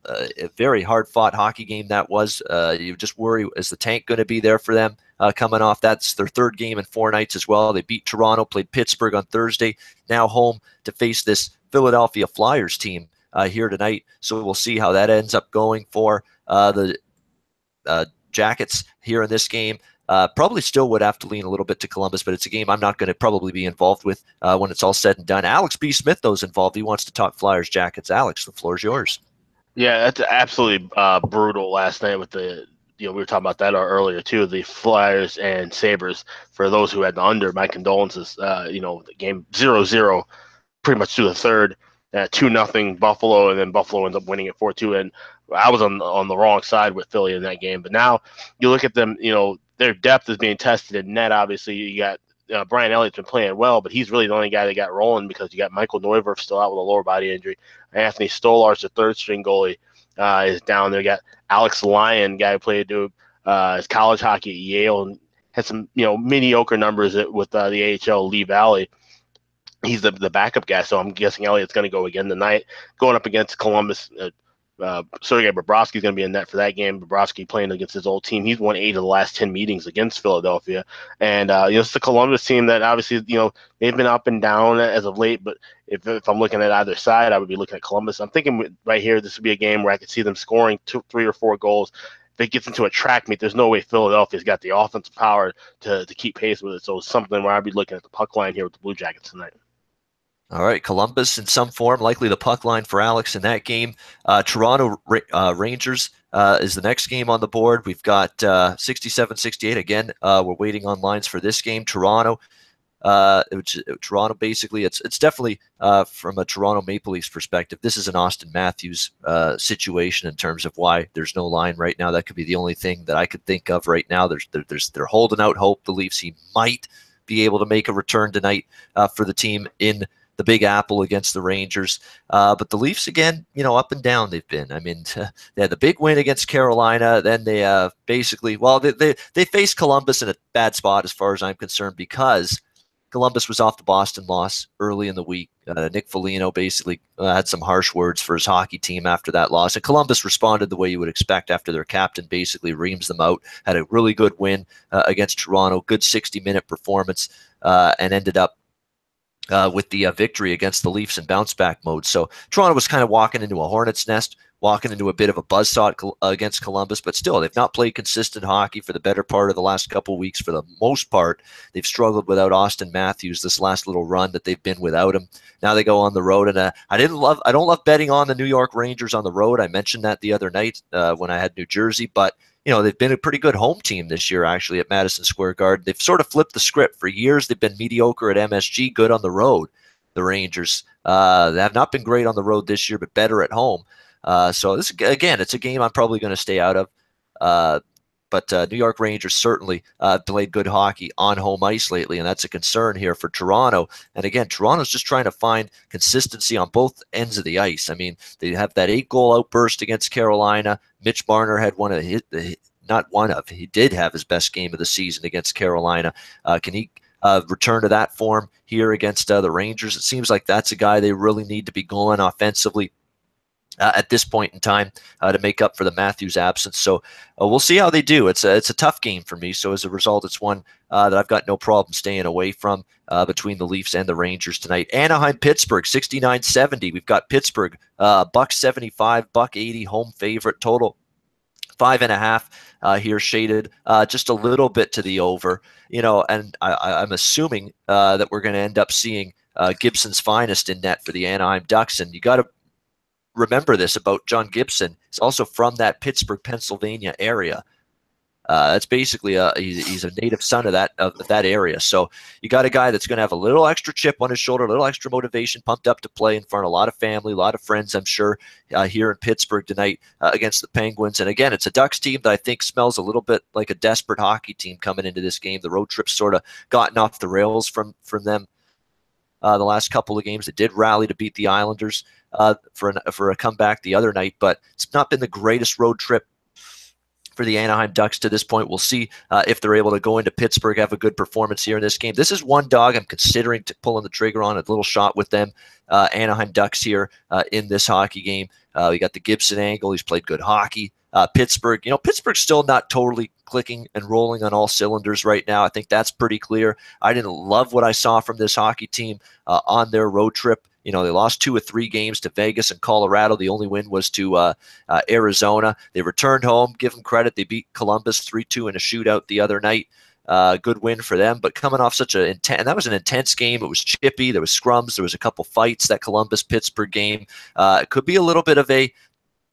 a very hard-fought hockey game that was. You just worry, is the tank going to be there for them coming off? That's their third game in 4 nights as well. They beat Toronto, played Pittsburgh on Thursday, now home to face this Philadelphia Flyers team here tonight. So we'll see how that ends up going for the Jackets here in this game. Probably still would have to lean a little bit to Columbus, but it's a game I'm not going to probably be involved with when it's all said and done. Alex B. Smith, though, is involved. He wants to talk Flyers Jackets. Alex, the floor is yours. Yeah, that's absolutely brutal last night with the, we were talking about that earlier too, the Flyers and Sabres. For those who had the under, my condolences. The game 0-0 pretty much through the third, 2-0 Buffalo, and then Buffalo ends up winning it 4-2. And I was on the wrong side with Philly in that game. But now you look at them, their depth is being tested in net. Obviously, you got Brian Elliott's been playing well, but he's really the only guy that got rolling because you got Michael Neuvirth still out with a lower body injury. Anthony Stolarz, the third string goalie, is down there. You got Alex Lyon, guy who played his college hockey at Yale and had some mediocre numbers with the AHL Lee Valley. He's the backup guy, so I'm guessing Elliott's going to go again tonight, going up against Columbus. Sergei Bobrovsky is going to be in net for that game. Bobrovsky playing against his old team. He's won 8 of the last 10 meetings against Philadelphia. And, it's the Columbus team that obviously, they've been up and down as of late. But if I'm looking at either side, I would be looking at Columbus. I'm thinking right here, this would be a game where I could see them scoring 2, 3, or 4 goals. If it gets into a track meet, there's no way Philadelphia's got the offensive power to keep pace with it. So it's something where I'd be looking at the puck line here with the Blue Jackets tonight. All right, Columbus in some form, likely the puck line for Alex in that game. Toronto Rangers is the next game on the board. We've got 67-68. Again, we're waiting on lines for this game. Toronto basically, it's definitely from a Toronto Maple Leafs perspective, this is an Austin Matthews situation in terms of why there's no line right now. That could be the only thing that I could think of right now. They're holding out hope. The Leafs, he might be able to make a return tonight for the team in the Big Apple against the Rangers. But the Leafs, again, up and down they've been. I mean, they had the big win against Carolina. Then they they faced Columbus in a bad spot as far as I'm concerned because Columbus was off the Boston loss early in the week. Nick Foligno basically had some harsh words for his hockey team after that loss. And Columbus responded the way you would expect after their captain basically reams them out. Had a really good win against Toronto, good 60-minute performance, and ended up with the victory against the Leafs in bounce-back mode. So Toronto was kind of walking into a hornet's nest, walking into a bit of a buzzsaw against Columbus, but still, they've not played consistent hockey for the better part of the last couple of weeks. For the most part, they've struggled without Austin Matthews this last little run that they've been without him. Now they go on the road, and I don't love betting on the New York Rangers on the road. I mentioned that the other night when I had New Jersey, but they've been a pretty good home team this year, actually, at Madison Square Garden. They've sort of flipped the script. For years, they've been mediocre at MSG, good on the road. The Rangers they have not been great on the road this year, but better at home. So this, again, it's a game I'm probably going to stay out of. But New York Rangers certainly played good hockey on home ice lately, and that's a concern here for Toronto. And again, Toronto's just trying to find consistency on both ends of the ice. I mean, they have that 8-goal outburst against Carolina. Mitch Marner had he did have his best game of the season against Carolina. Can he return to that form here against the Rangers? It seems like that's a guy they really need to be going offensively at this point in time to make up for the Matthews absence. So we'll see how they do. It's a tough game for me. So as a result, it's one that I've got no problem staying away from between the Leafs and the Rangers tonight. Anaheim-Pittsburgh, 69-70. We've got Pittsburgh, $1.75, $1.80 home favorite, total 5.5 here shaded just a little bit to the over, and I'm assuming that we're going to end up seeing Gibson's finest in net for the Anaheim Ducks. And you got to remember this about John Gibson. He's also from that Pittsburgh, Pennsylvania area. That's basically he's a native son of that area. So you got a guy that's going to have a little extra chip on his shoulder, a little extra motivation, pumped up to play in front of a lot of family, a lot of friends, I'm sure, here in Pittsburgh tonight against the Penguins. And again, it's a Ducks team that I think smells a little bit like a desperate hockey team coming into this game. The road trip's sort of gotten off the rails from them the last couple of games. They did rally to beat the Islanders for a comeback the other night, but it's not been the greatest road trip for the Anaheim Ducks to this point. We'll see if they're able to go into Pittsburgh, have a good performance here in this game. This is one dog I'm considering pulling the trigger on, a little shot with them. Anaheim Ducks here in this hockey game. We got the Gibson angle. He's played good hockey. Pittsburgh, Pittsburgh's still not totally clicking and rolling on all cylinders right now. I think that's pretty clear. I didn't love what I saw from this hockey team on their road trip. They lost 2 or 3 games to Vegas and Colorado. The only win was to Arizona. They returned home. Give them credit. They beat Columbus 3-2 in a shootout the other night. Good win for them. But coming off such and that was an intense game. It was chippy. There was scrums. There was a couple fights. That Columbus-Pittsburgh game. It could be a little bit of a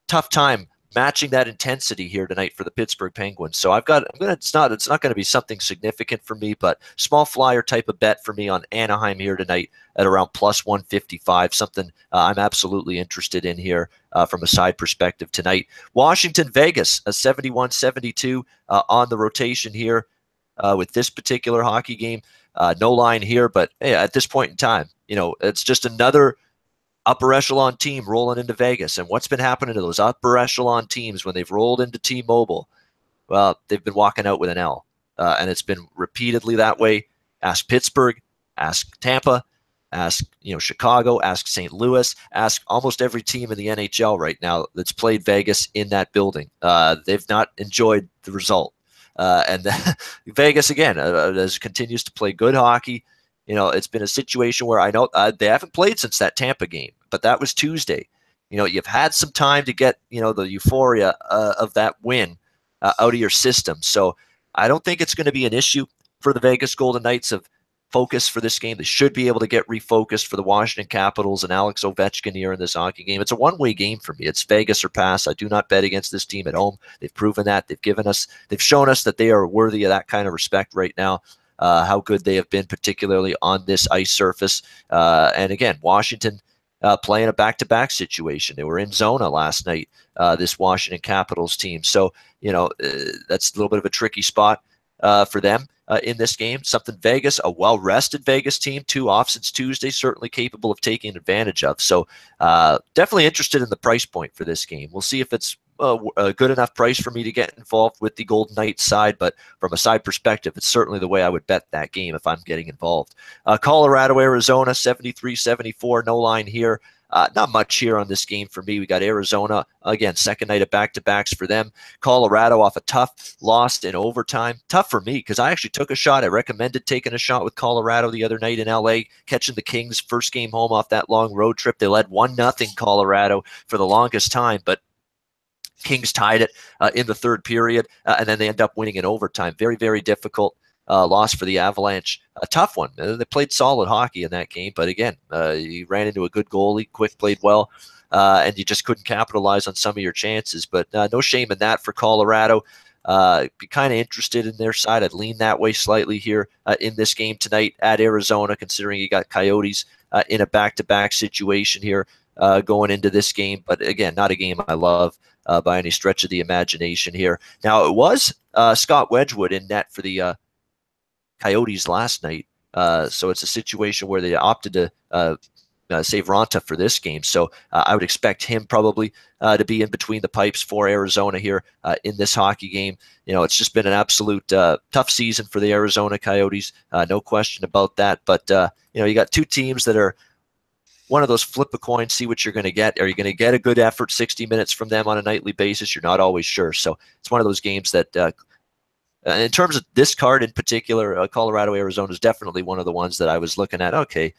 tough time matching that intensity here tonight for the Pittsburgh Penguins. So it's not going to be something significant for me, but small flyer type of bet for me on Anaheim here tonight at around plus 155, something I'm absolutely interested in here from a side perspective tonight. Washington, Vegas, a 71-72 on the rotation here with this particular hockey game. No line here, but hey, at this point in time, it's just another upper echelon team rolling into Vegas. And what's been happening to those upper echelon teams when they've rolled into T-Mobile? Well, they've been walking out with an L. And it's been repeatedly that way. Ask Pittsburgh, ask Tampa, ask Chicago, ask St. Louis, ask almost every team in the NHL right now that's played Vegas in that building. They've not enjoyed the result. And Vegas, again, continues to play good hockey. It's been a situation where I know they haven't played since that Tampa game, but that was Tuesday. You've had some time to get, the euphoria of that win out of your system. So I don't think it's going to be an issue for the Vegas Golden Knights of focus for this game. They should be able to get refocused for the Washington Capitals and Alex Ovechkin here in this hockey game. It's a one-way game for me. It's Vegas or pass. I do not bet against this team at home. They've proven that. They've shown us that they are worthy of that kind of respect right now. How good they have been, particularly on this ice surface. And again, Washington playing a back-to-back situation. They were in Zona last night, this Washington Capitals team. So, that's a little bit of a tricky spot for them in this game. Something Vegas, a well-rested Vegas team, 2 off since Tuesday, certainly capable of taking advantage of. So definitely interested in the price point for this game. We'll see if it's a good enough price for me to get involved with the Golden Knights side, but from a side perspective, it's certainly the way I would bet that game if I'm getting involved. Colorado, Arizona, 73-74, no line here. Not much here on this game for me. We got Arizona, again, second night of back-to-backs for them. Colorado off a tough loss in overtime. Tough for me because I actually took a shot. I recommended taking a shot with Colorado the other night in LA, catching the Kings' first game home off that long road trip. They led 1-0 Colorado for the longest time, but Kings tied it in the third period, and then they end up winning in overtime. Very, very difficult loss for the Avalanche. A tough one. They played solid hockey in that game, but again, you ran into a good goalie. Quick played well, and you just couldn't capitalize on some of your chances. But no shame in that for Colorado. Be kind of interested in their side. I'd lean that way slightly here in this game tonight at Arizona, considering you got Coyotes in a back-to-back situation here going into this game. But again, not a game I love by any stretch of the imagination here. Now, it was Scott Wedgwood in net for the Coyotes last night. So it's a situation where they opted to save Ronta for this game. So I would expect him probably to be in between the pipes for Arizona here in this hockey game. It's just been an absolute tough season for the Arizona Coyotes. No question about that. But, you got 2 teams that are one of those flip a coin, see what you're going to get. Are you going to get a good effort 60 minutes from them on a nightly basis? You're not always sure. So it's one of those games that in terms of this card in particular, Colorado, Arizona is definitely one of the ones that I was looking at. Okay,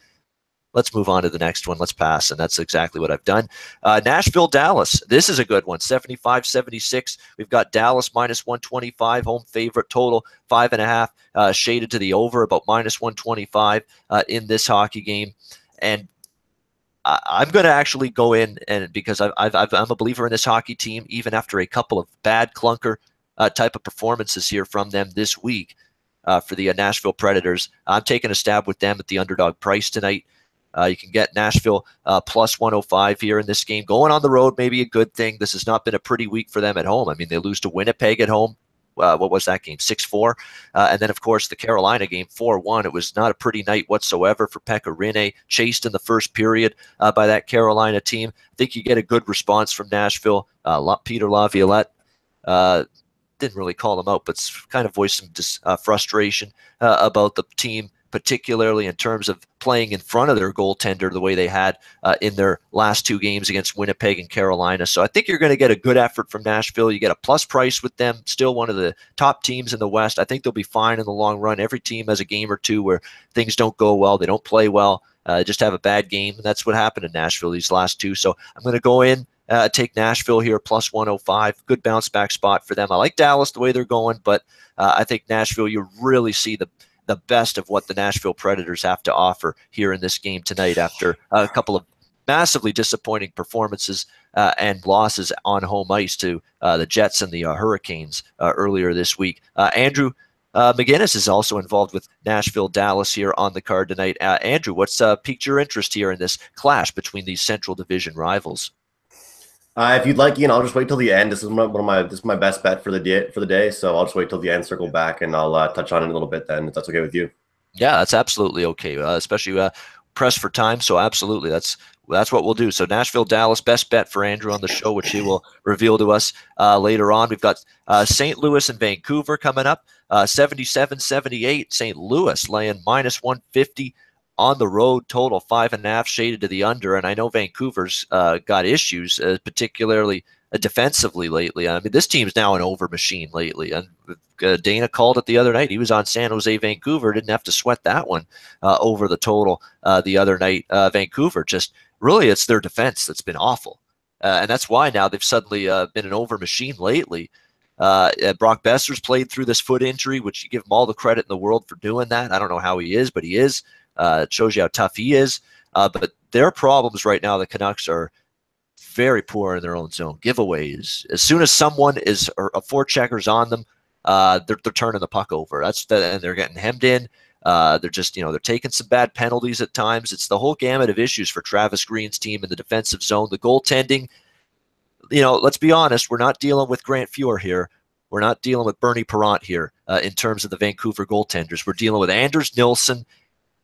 let's move on to the next one. Let's pass. And that's exactly what I've done. Nashville, Dallas. This is a good one. 75-76. We've got Dallas minus 125, home favorite, total 5.5, shaded to the over, about minus 125 in this hockey game. And I'm going to actually go in, and because I'm a believer in this hockey team, even after a couple of bad clunker type of performances here from them this week for the Nashville Predators. I'm taking a stab with them at the underdog price tonight. You can get Nashville plus 105 here in this game. Going on the road may be a good thing. This has not been a pretty week for them at home. I mean, they lose to Winnipeg at home. What was that game? 6-4. And then, of course, the Carolina game, 4-1. It was not a pretty night whatsoever for Pekka Rinne, chased in the first period by that Carolina team. I think you get a good response from Nashville. Peter Laviolette didn't really call them out, but kind of voiced some frustration about the team, particularly in terms of playing in front of their goaltender the way they had in their last 2 games against Winnipeg and Carolina. So I think you're going to get a good effort from Nashville. You get a plus price with them, still one of the top teams in the West. I think they'll be fine in the long run. Every team has a game or two where things don't go well, they don't play well, just have a bad game. And that's what happened in Nashville these last 2. So I'm going to go in, take Nashville here, plus 105. Good bounce back spot for them. I like Dallas the way they're going, but I think Nashville, you really see the best of what the Nashville Predators have to offer here in this game tonight after a couple of massively disappointing performances and losses on home ice to the Jets and the Hurricanes earlier this week. Andrew McGinnis is also involved with Nashville Dallas here on the card tonight. Andrew, what's piqued your interest here in this clash between these Central Division rivals? If you'd like, Ian, I'll just wait till the end. This is my best bet for the day. So I'll just wait till the end, circle back, and I'll touch on it a little bit then, if that's okay with you. Yeah, that's absolutely okay. Especially pressed for time, so absolutely, that's what we'll do. So Nashville Dallas, best bet for Andrew on the show, which he will reveal to us later on. We've got St. Louis and Vancouver coming up. 77-78. St. Louis laying minus 150. On the road, total 5.5, shaded to the under. And I know Vancouver's got issues, particularly defensively lately. I mean, this team's now an over machine lately. And Dana called it the other night. He was on San Jose, Vancouver. Didn't have to sweat that one over the total the other night. Vancouver, just really, it's their defense that's been awful. And that's why now they've suddenly been an over machine lately. Brock Besser's played through this foot injury, which you give him all the credit in the world for doing that. I don't know how he is, but he is. It shows you how tough he is. But their problems right now, the Canucks are very poor in their own zone. Giveaways. As soon as someone is or a forechecker's on them, they're turning the puck over. And they're getting hemmed in. They're just, they're taking some bad penalties at times. It's the whole gamut of issues for Travis Green's team in the defensive zone. The goaltending, let's be honest, we're not dealing with Grant Fuhr here. We're not dealing with Bernie Parent here in terms of the Vancouver goaltenders. We're dealing with Anders Nilsson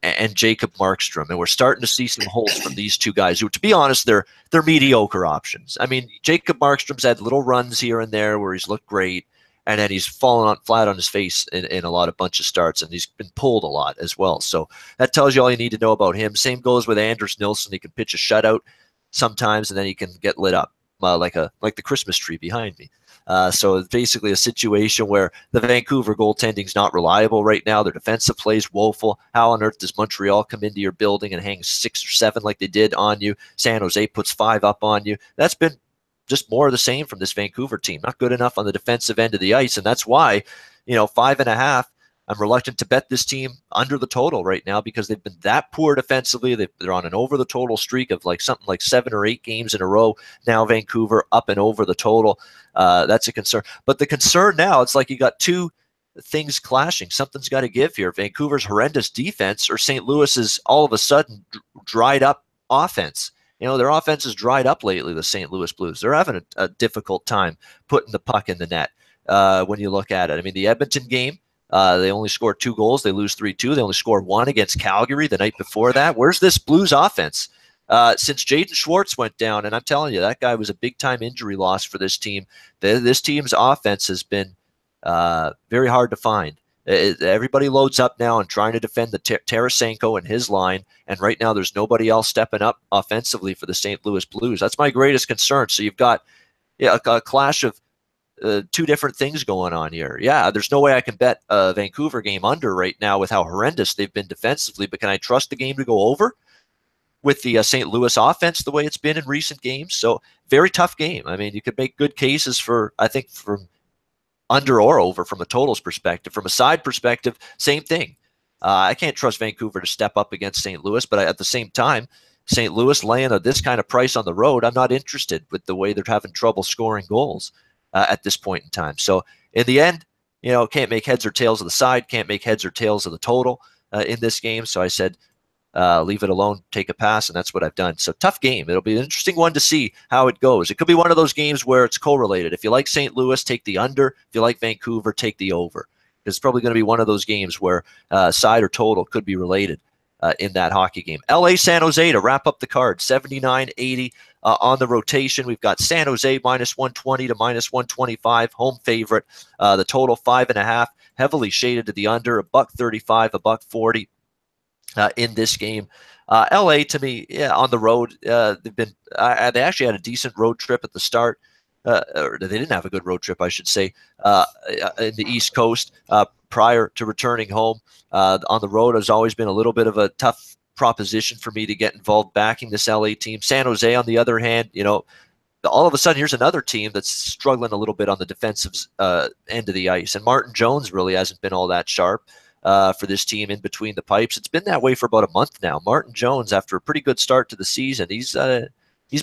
and Jacob Markstrom, and we're starting to see some holes from these 2 guys who, to be honest, they're mediocre options. I mean, Jacob Markstrom's had little runs here and there where he's looked great, and then he's fallen flat on his face in a lot of bunch of starts, and he's been pulled a lot as well. So that tells you all you need to know about him. Same goes with Anders Nilsson. He can pitch a shutout sometimes, and then he can get lit up like the Christmas tree behind me. So it's basically a situation where the Vancouver goaltending's not reliable right now. Their defensive play's woeful. How on earth does Montreal come into your building and hang 6 or 7 like they did on you? San Jose puts 5 up on you. That's been just more of the same from this Vancouver team. Not good enough on the defensive end of the ice, and that's why, 5.5. I'm reluctant to bet this team under the total right now because they've been that poor defensively. They're on an over the total streak of something like 7 or 8 games in a row. Now Vancouver up and over the total. That's a concern. But the concern now, it's like you got 2 things clashing. Something's got to give here. Vancouver's horrendous defense or St. Louis's all of a sudden dried up offense. Their offense has dried up lately, the St. Louis Blues. They're having a difficult time putting the puck in the net when you look at it. I mean, the Edmonton game, they only scored 2 goals. They lose 3-2. They only scored 1 against Calgary the night before that. Where's this Blues offense? Since Jaden Schwartz went down, and I'm telling you, that guy was a big-time injury loss for this team. This team's offense has been very hard to find. Everybody loads up now and trying to defend the Tarasenko and his line, and right now there's nobody else stepping up offensively for the St. Louis Blues. That's my greatest concern. So you've got a clash of 2 different things going on here. Yeah, there's no way I can bet a Vancouver game under right now with how horrendous they've been defensively, but can I trust the game to go over with the St. Louis offense the way it's been in recent games? So very tough game. I mean, you could make good cases for, I think, from under or over from a totals perspective. From a side perspective, same thing. I can't trust Vancouver to step up against St. Louis, but at the same time, St. Louis laying this kind of price on the road, I'm not interested with the way they're having trouble scoring goals at this point in time. So in the end, can't make heads or tails of the side, can't make heads or tails of the total in this game. So I said, leave it alone, take a pass, and that's what I've done. So tough game. It'll be an interesting one to see how it goes. It could be one of those games where it's correlated. If you like St. Louis, take the under. If you like Vancouver, take the over. It's probably going to be one of those games where side or total could be related in that hockey game. LA San Jose to wrap up the card, 79-80 on the rotation. We've got San Jose -120 to -125, home favorite. The total 5.5, heavily shaded to the under, $1.35, $1.40 in this game. LA, to me, yeah, on the road, they actually had a decent road trip at the start. Or they didn't have a good road trip, I should say, in the East Coast prior to returning home. On the road has always been a little bit of a tough proposition for me to get involved backing this LA team. San Jose, on the other hand, all of a sudden here's another team that's struggling a little bit on the defensive end of the ice. And Martin Jones really hasn't been all that sharp for this team in between the pipes. It's been that way for about a month now. Martin Jones, after a pretty good start to the season, he's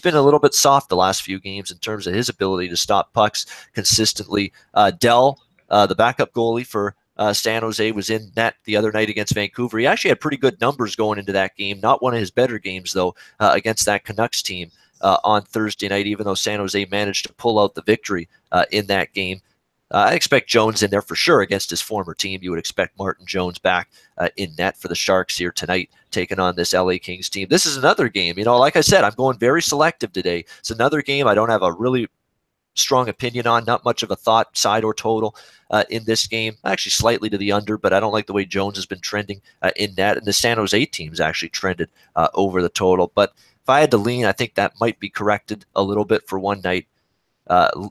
been a little bit soft the last few games in terms of his ability to stop pucks consistently. Dell, the backup goalie for San Jose, was in net the other night against Vancouver. He actually had pretty good numbers going into that game. Not one of his better games, though, against that Canucks team on Thursday night, even though San Jose managed to pull out the victory in that game. I expect Jones in there for sure against his former team. You would expect Martin Jones back in net for the Sharks here tonight, taking on this LA Kings team. This is another game, like I said, I'm going very selective today. It's another game I don't have a really strong opinion on, not much of a thought, side or total in this game. Actually slightly to the under, but I don't like the way Jones has been trending in net, and the San Jose team's actually trended over the total. But if I had to lean, I think that might be corrected a little bit for one night.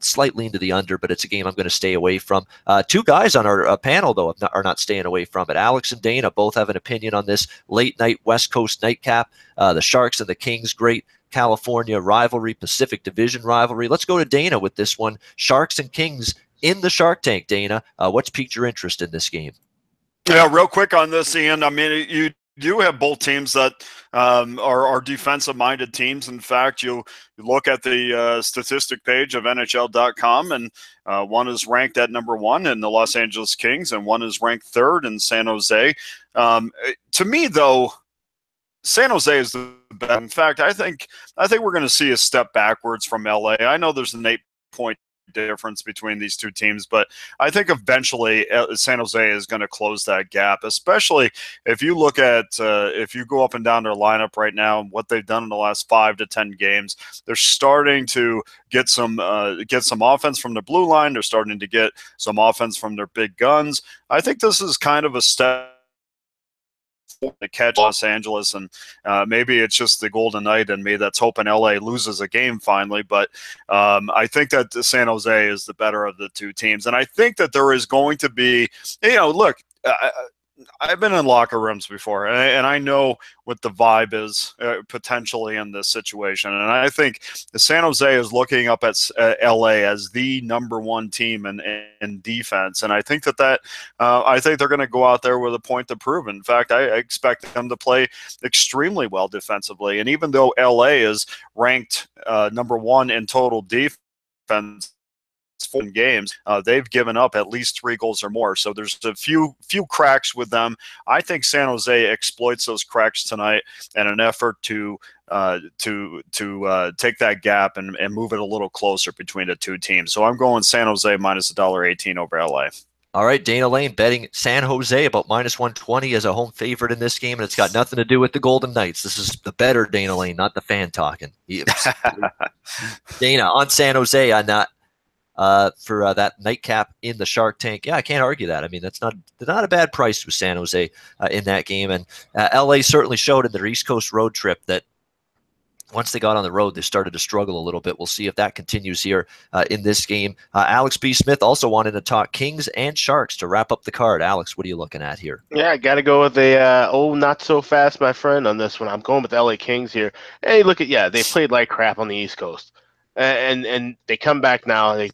Slight lean to the under, but it's a game I'm going to stay away from. Two guys on our panel, though, are not staying away from it. Alex and Dana both have an opinion on this late night West Coast nightcap. The Sharks and the Kings, great California rivalry, Pacific Division rivalry. Let's go to Dana with this one. Sharks and Kings in the Shark Tank. Dana, what's piqued your interest in this game? Yeah, real quick on this, Ian. I mean, you do have both teams that are defensive-minded teams. In fact, you look at the statistic page of NHL.com, and one is ranked at number 1 in the Los Angeles Kings, and one is ranked 3rd in San Jose. To me, though, San Jose is the best. In fact, I think we're going to see a step backwards from LA. I know there's an 8-point difference between these two teams, but I think eventually San Jose is going to close that gap, especially if you look at if you go up and down their lineup right now and what they've done in the last 5 to 10 games. They're starting to get some offense from the blue line. They're starting to get some offense from their big guns. I think this is kind of a step to catch Los Angeles, and maybe it's just the Golden Knight in me that's hoping LA loses a game finally. But I think that San Jose is the better of the two teams, and I think that there is going to be, look, I've been in locker rooms before, and I know what the vibe is potentially in this situation. And I think the San Jose is looking up at LA as the number 1 team in defense, and I think I think they're going to go out there with a point to prove. In fact, I expect them to play extremely well defensively. And even though LA is ranked number 1 in total defense, 4 games, they've given up at least 3 goals or more. So there's a few cracks with them. I think San Jose exploits those cracks tonight in an effort to take that gap and move it a little closer between the two teams. So I'm going San Jose minus $1.18 over LA. All right, Dana Lane betting San Jose about -120 as a home favorite in this game, and it's got nothing to do with the Golden Knights. This is the better Dana Lane, not the fan talking. Dana, on San Jose, on that. For that nightcap in the Shark Tank. Yeah, I can't argue that. I mean, that's not a bad price with San Jose in that game. And LA certainly showed in their East Coast road trip that once they got on the road, they started to struggle a little bit. We'll see if that continues here in this game. Alex B. Smith also wanted to talk Kings and Sharks to wrap up the card. Alex, what are you looking at here? Yeah, I got to go with not so fast, my friend, on this one. I'm going with the LA Kings here. Hey, they played like crap on the East Coast. And they come back now. They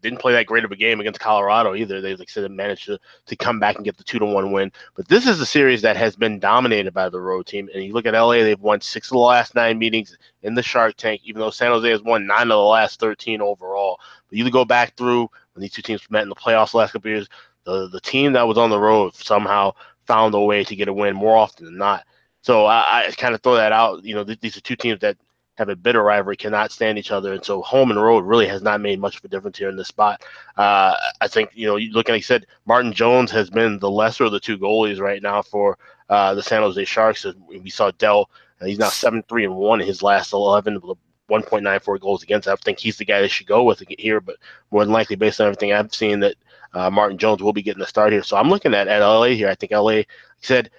didn't play that great of a game against Colorado either. They managed to come back and get the 2-1 win. But this is a series that has been dominated by the road team. And you look at LA; they've won 6 of the last 9 meetings in the Shark Tank. Even though San Jose has won 9 of the last 13 overall. But you go back through when these two teams met in the playoffs the last couple of years, the team that was on the road somehow found a way to get a win more often than not. So I kind of throw that out. These are two teams that have a bitter rivalry, cannot stand each other, and so home and road really has not made much of a difference here in this spot. I think, you looking, like you said, Martin Jones has been the lesser of the two goalies right now for the San Jose Sharks. We saw Dell, he's now 7-3-1 in his last 11 with 1.94 goals against. I think he's the guy they should go with here, but more than likely, based on everything I've seen, that Martin Jones will be getting the start here. So I'm looking at LA here. I think LA, like I said,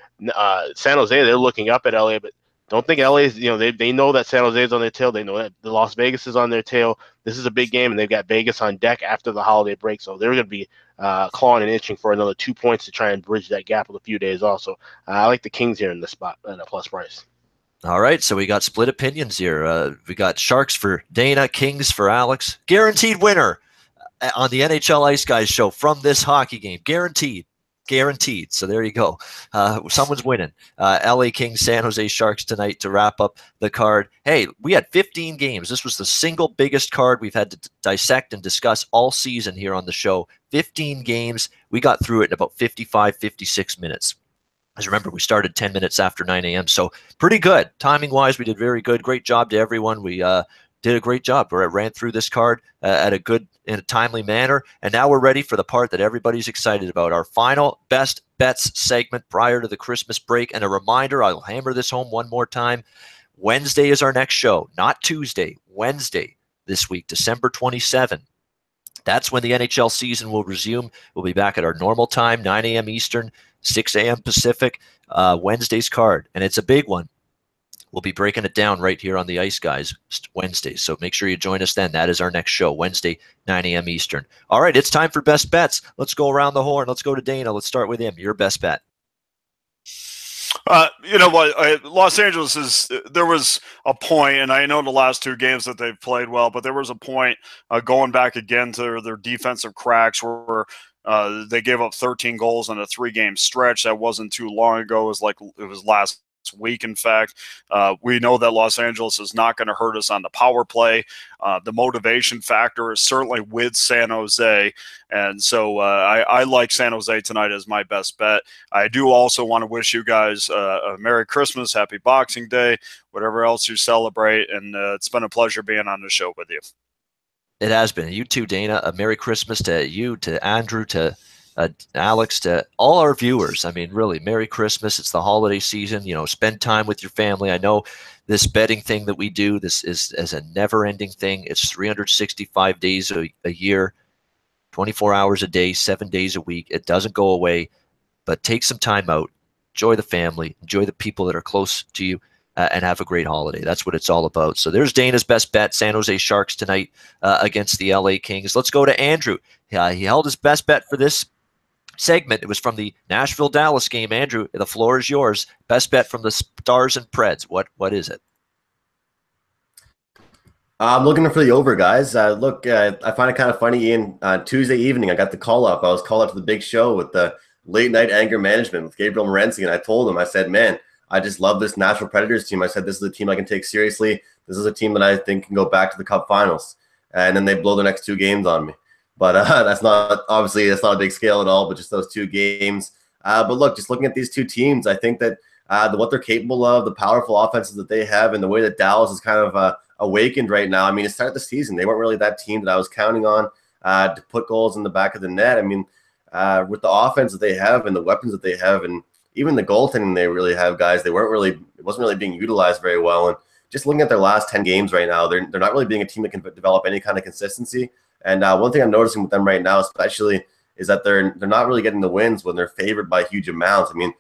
San Jose, they're looking up at LA, but don't think LA is, they know that San Jose is on their tail. They know that the Las Vegas is on their tail. This is a big game, and they've got Vegas on deck after the holiday break. So they're going to be clawing and itching for another 2 points to try and bridge that gap with a few days also. I like the Kings here in this spot at a plus price. All right, so we got split opinions here. We got Sharks for Dana, Kings for Alex. Guaranteed winner on the NHL Ice Guys show from this hockey game. Guaranteed. So there you go. Someone's winning. LA Kings, San Jose Sharks tonight to wrap up the card. Hey, we had 15 games. This was the single biggest card we've had to dissect and discuss all season here on the show. 15 games. We got through it in about 55, 56 minutes. As remember, we started 10 minutes after 9 a.m., so pretty good. Timing-wise, we did very good. Great job to everyone. We did a great job. We ran through this card in a timely manner, and now we're ready for the part that everybody's excited about, our final best bets segment prior to the Christmas break. And a reminder, I'll hammer this home one more time, Wednesday is our next show, not Tuesday, Wednesday this week, December 27. That's when the NHL season will resume. We'll be back at our normal time, 9 a.m. Eastern, 6 a.m. Pacific, Wednesday's card, and it's a big one. We'll be breaking it down right here on the Ice Guys Wednesday, so make sure you join us then. That is our next show, Wednesday, 9 a.m. Eastern. All right, it's time for best bets. Let's go around the horn. Let's go to Dana. Let's start with him. Your best bet. You know what? Los Angeles there was a point, and I know the last two games that they've played well, but there was a point going back again to their defensive cracks where they gave up 13 goals in a 3-game stretch. That wasn't too long ago. It was last week, in fact. We know that Los Angeles is not going to hurt us on the power play. The motivation factor is certainly with San Jose, and so I like San Jose tonight as my best bet. I do also want to wish you guys a Merry Christmas, Happy Boxing Day, whatever else you celebrate, and it's been a pleasure being on the show with you. It has been. You too, Dana. A Merry Christmas to you, to Andrew, to Alex, to all our viewers. I mean, really, Merry Christmas. It's the holiday season. Spend time with your family. I know this betting thing that we do, this is a never-ending thing. It's 365 days a year, 24 hours a day, 7 days a week. It doesn't go away, but take some time out. Enjoy the family. Enjoy the people that are close to you. And have a great holiday. That's what it's all about. So there's Dana's best bet, San Jose Sharks tonight against the LA Kings. Let's go to Andrew. He held his best bet for this segment. It was from the Nashville-Dallas game. Andrew, the floor is yours. Best bet from the Stars and Preds. What is it? I'm looking for the over, guys. I find it kind of funny. Ian, Tuesday evening, I got the call up. I was called up to the big show with the late night anger management with Gabriel Morency, and I told him, I said, man, I just love this Nashville Predators team. I said, this is a team I can take seriously. This is a team that I think can go back to the Cup Finals. And then they blow the next 2 games on me. But that's not a big scale at all, but just those 2 games. But look, just looking at these 2 teams, I think that what they're capable of, the powerful offenses that they have, and the way that Dallas is kind of awakened right now. I mean, to start the season, they weren't really that team that I was counting on to put goals in the back of the net. I mean, with the offense that they have and the weapons that they have, and even the goaltending they really have, guys, it wasn't really being utilized very well. And just looking at their last 10 games right now, they're not really being a team that can develop any kind of consistency. And one thing I'm noticing with them right now, especially, is that they're not really getting the wins when they're favored by huge amounts. I mean,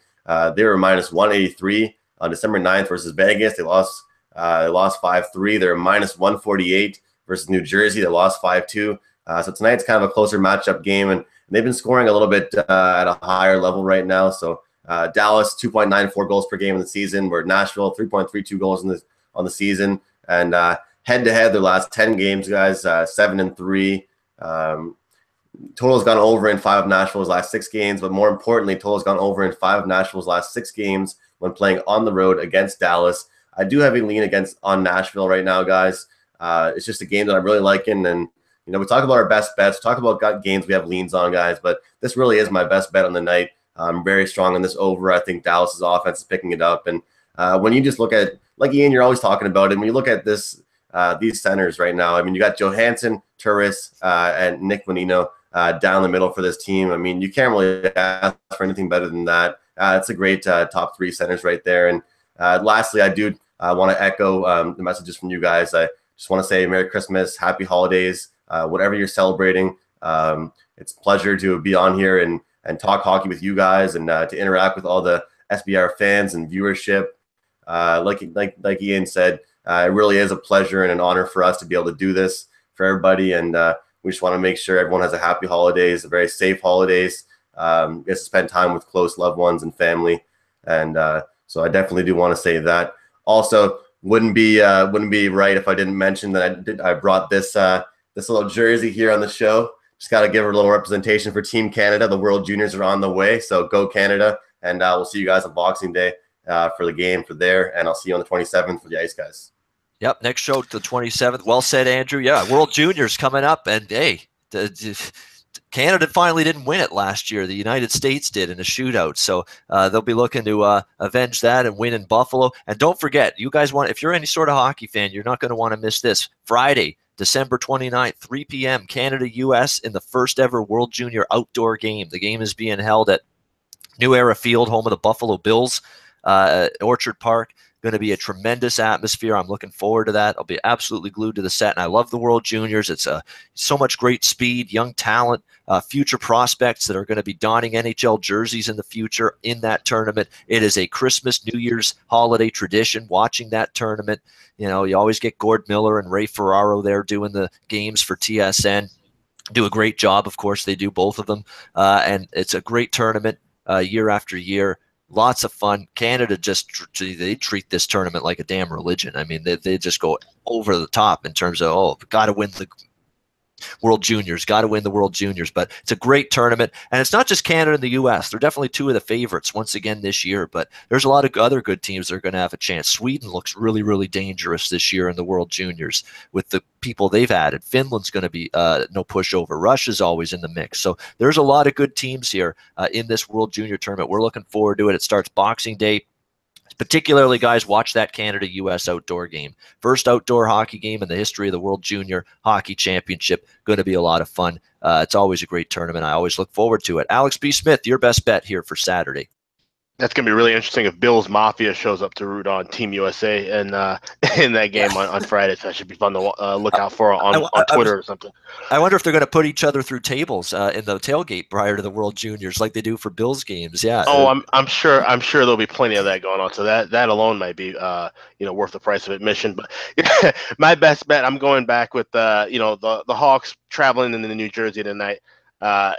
they were minus 183 on December 9th versus Vegas. They lost 5-3. They're minus 148 versus New Jersey. They lost 5-2. So tonight's kind of a closer matchup game, and they've been scoring a little bit at a higher level right now. So Dallas 2.94 goals per game in the season. Where Nashville 3.32 goals on the season. And head-to-head, their last 10 games, guys, 7-3. Total's gone over in 5 of Nashville's last 6 games, but more importantly, total's gone over in 5 of Nashville's last 6 games when playing on the road against Dallas. I do have a lean on Nashville right now, guys. It's just a game that I'm really liking, and we talk about our best bets, talk about games we have leans on, guys, but this really is my best bet on the night. I'm very strong on this over. I think Dallas's offense is picking it up, and when you just look at like Ian, you're always talking about it. When you look at this, these centers right now, I mean, you got Johansson, Turris, and Nick Bonino down the middle for this team. I mean, you can't really ask for anything better than that. It's a great top three centers right there. And lastly, I do want to echo the messages from you guys. I just want to say Merry Christmas, Happy Holidays, whatever you're celebrating. It's a pleasure to be on here and talk hockey with you guys and to interact with all the SBR fans and viewership. Like Ian said, it really is a pleasure and an honor for us to be able to do this for everybody. And we just want to make sure everyone has a happy holidays, a very safe holidays, gets to spend time with close loved ones and family. And so I definitely do want to say that. Also, wouldn't be right if I didn't mention that I brought this little jersey here on the show. Just got to give her a little representation for Team Canada. The World Juniors are on the way, so go Canada. And we'll see you guys on Boxing Day for the game for there. And I'll see you on the 27th for the Ice Guys. Yep, next show the 27th. Well said, Andrew. Yeah, World Juniors coming up, and hey, Canada finally didn't win it last year. The United States did in a shootout, so they'll be looking to avenge that and win in Buffalo. And don't forget, you guys if you're any sort of hockey fan, you're not going to want to miss this. Friday, December 29th, 3 p.m., Canada-U.S. in the first ever World Junior outdoor game. The game is being held at New Era Field, home of the Buffalo Bills, Orchard Park. Going to be a tremendous atmosphere. I'm looking forward to that. I'll be absolutely glued to the set, and I love the World Juniors. It's so much great speed, young talent, future prospects that are going to be donning NHL jerseys in the future in that tournament. It is a Christmas, New Year's holiday tradition watching that tournament. You know, you always get Gord Miller and Ray Ferraro there doing the games for TSN. Do a great job, of course. They do, both of them. And it's a great tournament year after year. Lots of fun. Canada they treat this tournament like a damn religion. I mean, they just go over the top in terms of, got to win the World Juniors, got to win the World Juniors. But it's a great tournament. And it's not just Canada and the U.S. They're definitely two of the favorites once again this year. But there's a lot of other good teams that are going to have a chance. Sweden looks really, really dangerous this year in the World Juniors with the people they've added. Finland's going to be no pushover. Russia's always in the mix. So there's a lot of good teams here in this World Junior tournament. We're looking forward to it. It starts Boxing Day. Particularly, guys, watch that Canada-U.S. outdoor game. First outdoor hockey game in the history of the World Junior Hockey Championship. Going to be a lot of fun. It's always a great tournament. I always look forward to it. Alex B. Smith, your best bet here for Saturday. That's going to be really interesting if Bill's Mafia shows up to root on Team USA and in that game on Friday. So that should be fun to look out for on Twitter or something. I wonder if they're going to put each other through tables in the tailgate prior to the World Juniors like they do for Bills games. Yeah. Oh, I'm sure there'll be plenty of that going on. So that alone might be worth the price of admission. But my best bet, I'm going back with the Hawks traveling into New Jersey tonight. A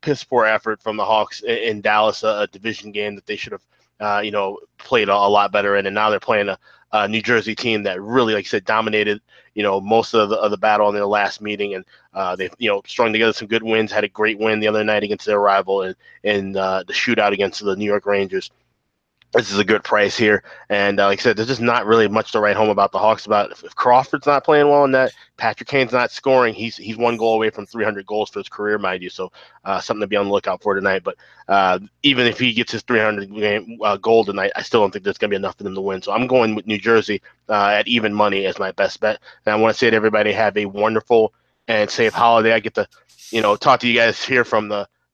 piss poor effort from the Hawks in Dallas, a division game that they should have, played a lot better in. And now they're playing a New Jersey team that really, like I said, dominated, most of the battle in their last meeting. And they've, strung together some good wins, had a great win the other night against their rival in the shootout against the New York Rangers. This is a good price here. And like I said, there's just not really much to write home about the Hawks about. If Crawford's not playing well in that, Patrick Kane's not scoring, he's one goal away from 300 goals for his career, mind you. So something to be on the lookout for tonight. But even if he gets his 300 goal tonight, I still don't think there's going to be enough for them to win. So I'm going with New Jersey at even money as my best bet. And I want to say to everybody, have a wonderful and safe holiday. I get to, talk to you guys here from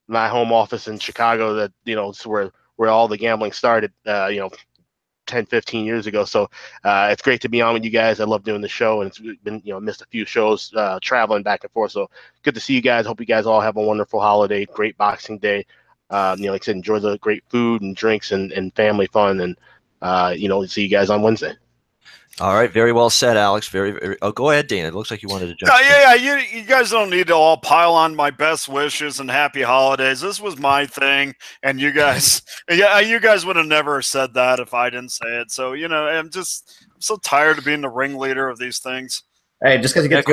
my home office in Chicago that, it's where all the gambling started, 10, 15 years ago. So it's great to be on with you guys. I love doing the show, and it's been, missed a few shows traveling back and forth. So good to see you guys. Hope you guys all have a wonderful holiday, great Boxing Day. Like I said, enjoy the great food and drinks and family fun. And, see you guys on Wednesday. All right, very well said, Alex. Very, very. Oh, go ahead, Dana. It looks like you wanted to jump. Yeah. You guys don't need to all pile on my best wishes and happy holidays. This was my thing, and you guys, you guys would have never said that if I didn't say it. So I'm so tired of being the ringleader of these things. Hey, just because you got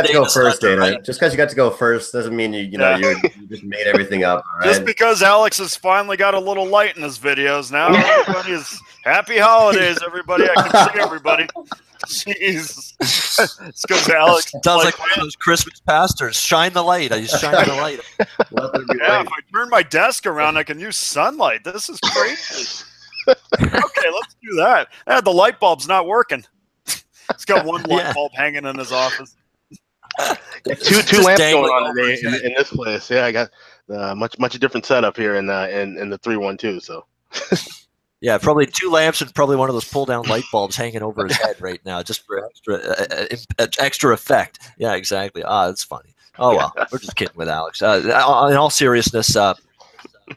to go first, Dana. Right? Just because you got to go first doesn't mean you just made everything up. All right? Just because Alex has finally got a little light in his videos now, everybody is happy holidays. Everybody, I can see everybody. Jeez, it's because Alex sounds like one of those Christmas pastors. Shine the light. I just shine the light. Yeah, if I turn my desk around, I can use sunlight. This is crazy. Okay, let's do that. The light bulb's not working. He's got one light bulb hanging in his office. Two lamps going on today in this place. Yeah, I got much different setup here in the 312. So. Yeah, probably 2 lamps and probably one of those pull-down light bulbs hanging over his head right now, just for extra effect. Yeah, exactly. That's funny. Oh well, we're just kidding with Alex. In all seriousness,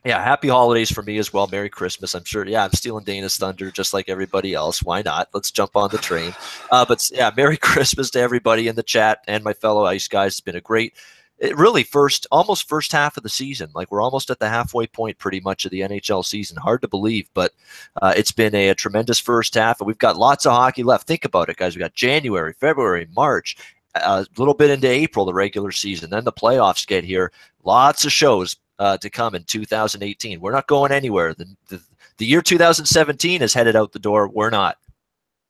yeah, happy holidays for me as well. Merry Christmas. I'm sure. Yeah, I'm stealing Dana's thunder just like everybody else. Why not? Let's jump on the train. But yeah, Merry Christmas to everybody in the chat and my fellow Ice guys. It's been a great. Really almost first half of the season. Like we're almost at the halfway point pretty much of the NHL season. Hard to believe, but it's been a tremendous first half, and we've got lots of hockey left. Think about it, guys. We got January, February, March, a little bit into April, the regular season. Then the playoffs get here. Lots of shows to come in 2018. We're not going anywhere. The year 2017 is headed out the door. We're not.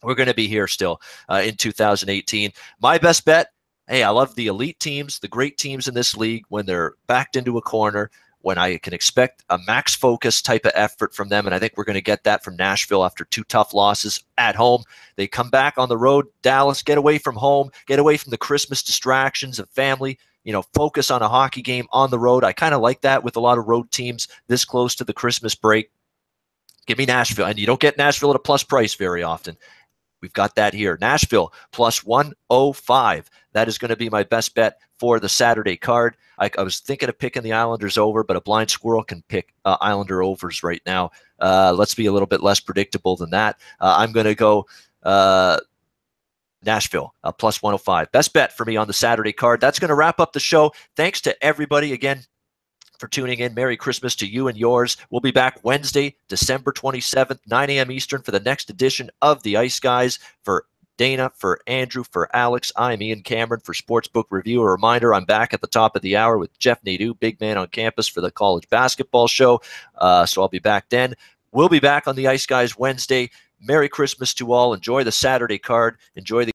We're going to be here still in 2018. My best bet, hey, I love the elite teams, the great teams in this league when they're backed into a corner, when I can expect a max focus type of effort from them. And I think we're going to get that from Nashville after 2 tough losses at home. They come back on the road. Dallas, get away from home, get away from the Christmas distractions of family, focus on a hockey game on the road. I kind of like that with a lot of road teams this close to the Christmas break. Give me Nashville. And you don't get Nashville at a plus price very often. We've got that here. Nashville plus 105. That is going to be my best bet for the Saturday card. I was thinking of picking the Islanders over, but a blind squirrel can pick Islander overs right now. Let's be a little bit less predictable than that. I'm going to go Nashville plus 105. Best bet for me on the Saturday card. That's going to wrap up the show. Thanks to everybody again for tuning in. Merry Christmas to you and yours. We'll be back Wednesday, December 27th, 9 a.m. Eastern for the next edition of the Ice Guys. For Dana, for Andrew, for Alex, I'm Ian Cameron for Sportsbook Review. A reminder, I'm back at the top of the hour with Jeff Nadeau, big man on campus for the college basketball show. So I'll be back then. We'll be back on the Ice Guys Wednesday. Merry Christmas to all. Enjoy the Saturday card. Enjoy the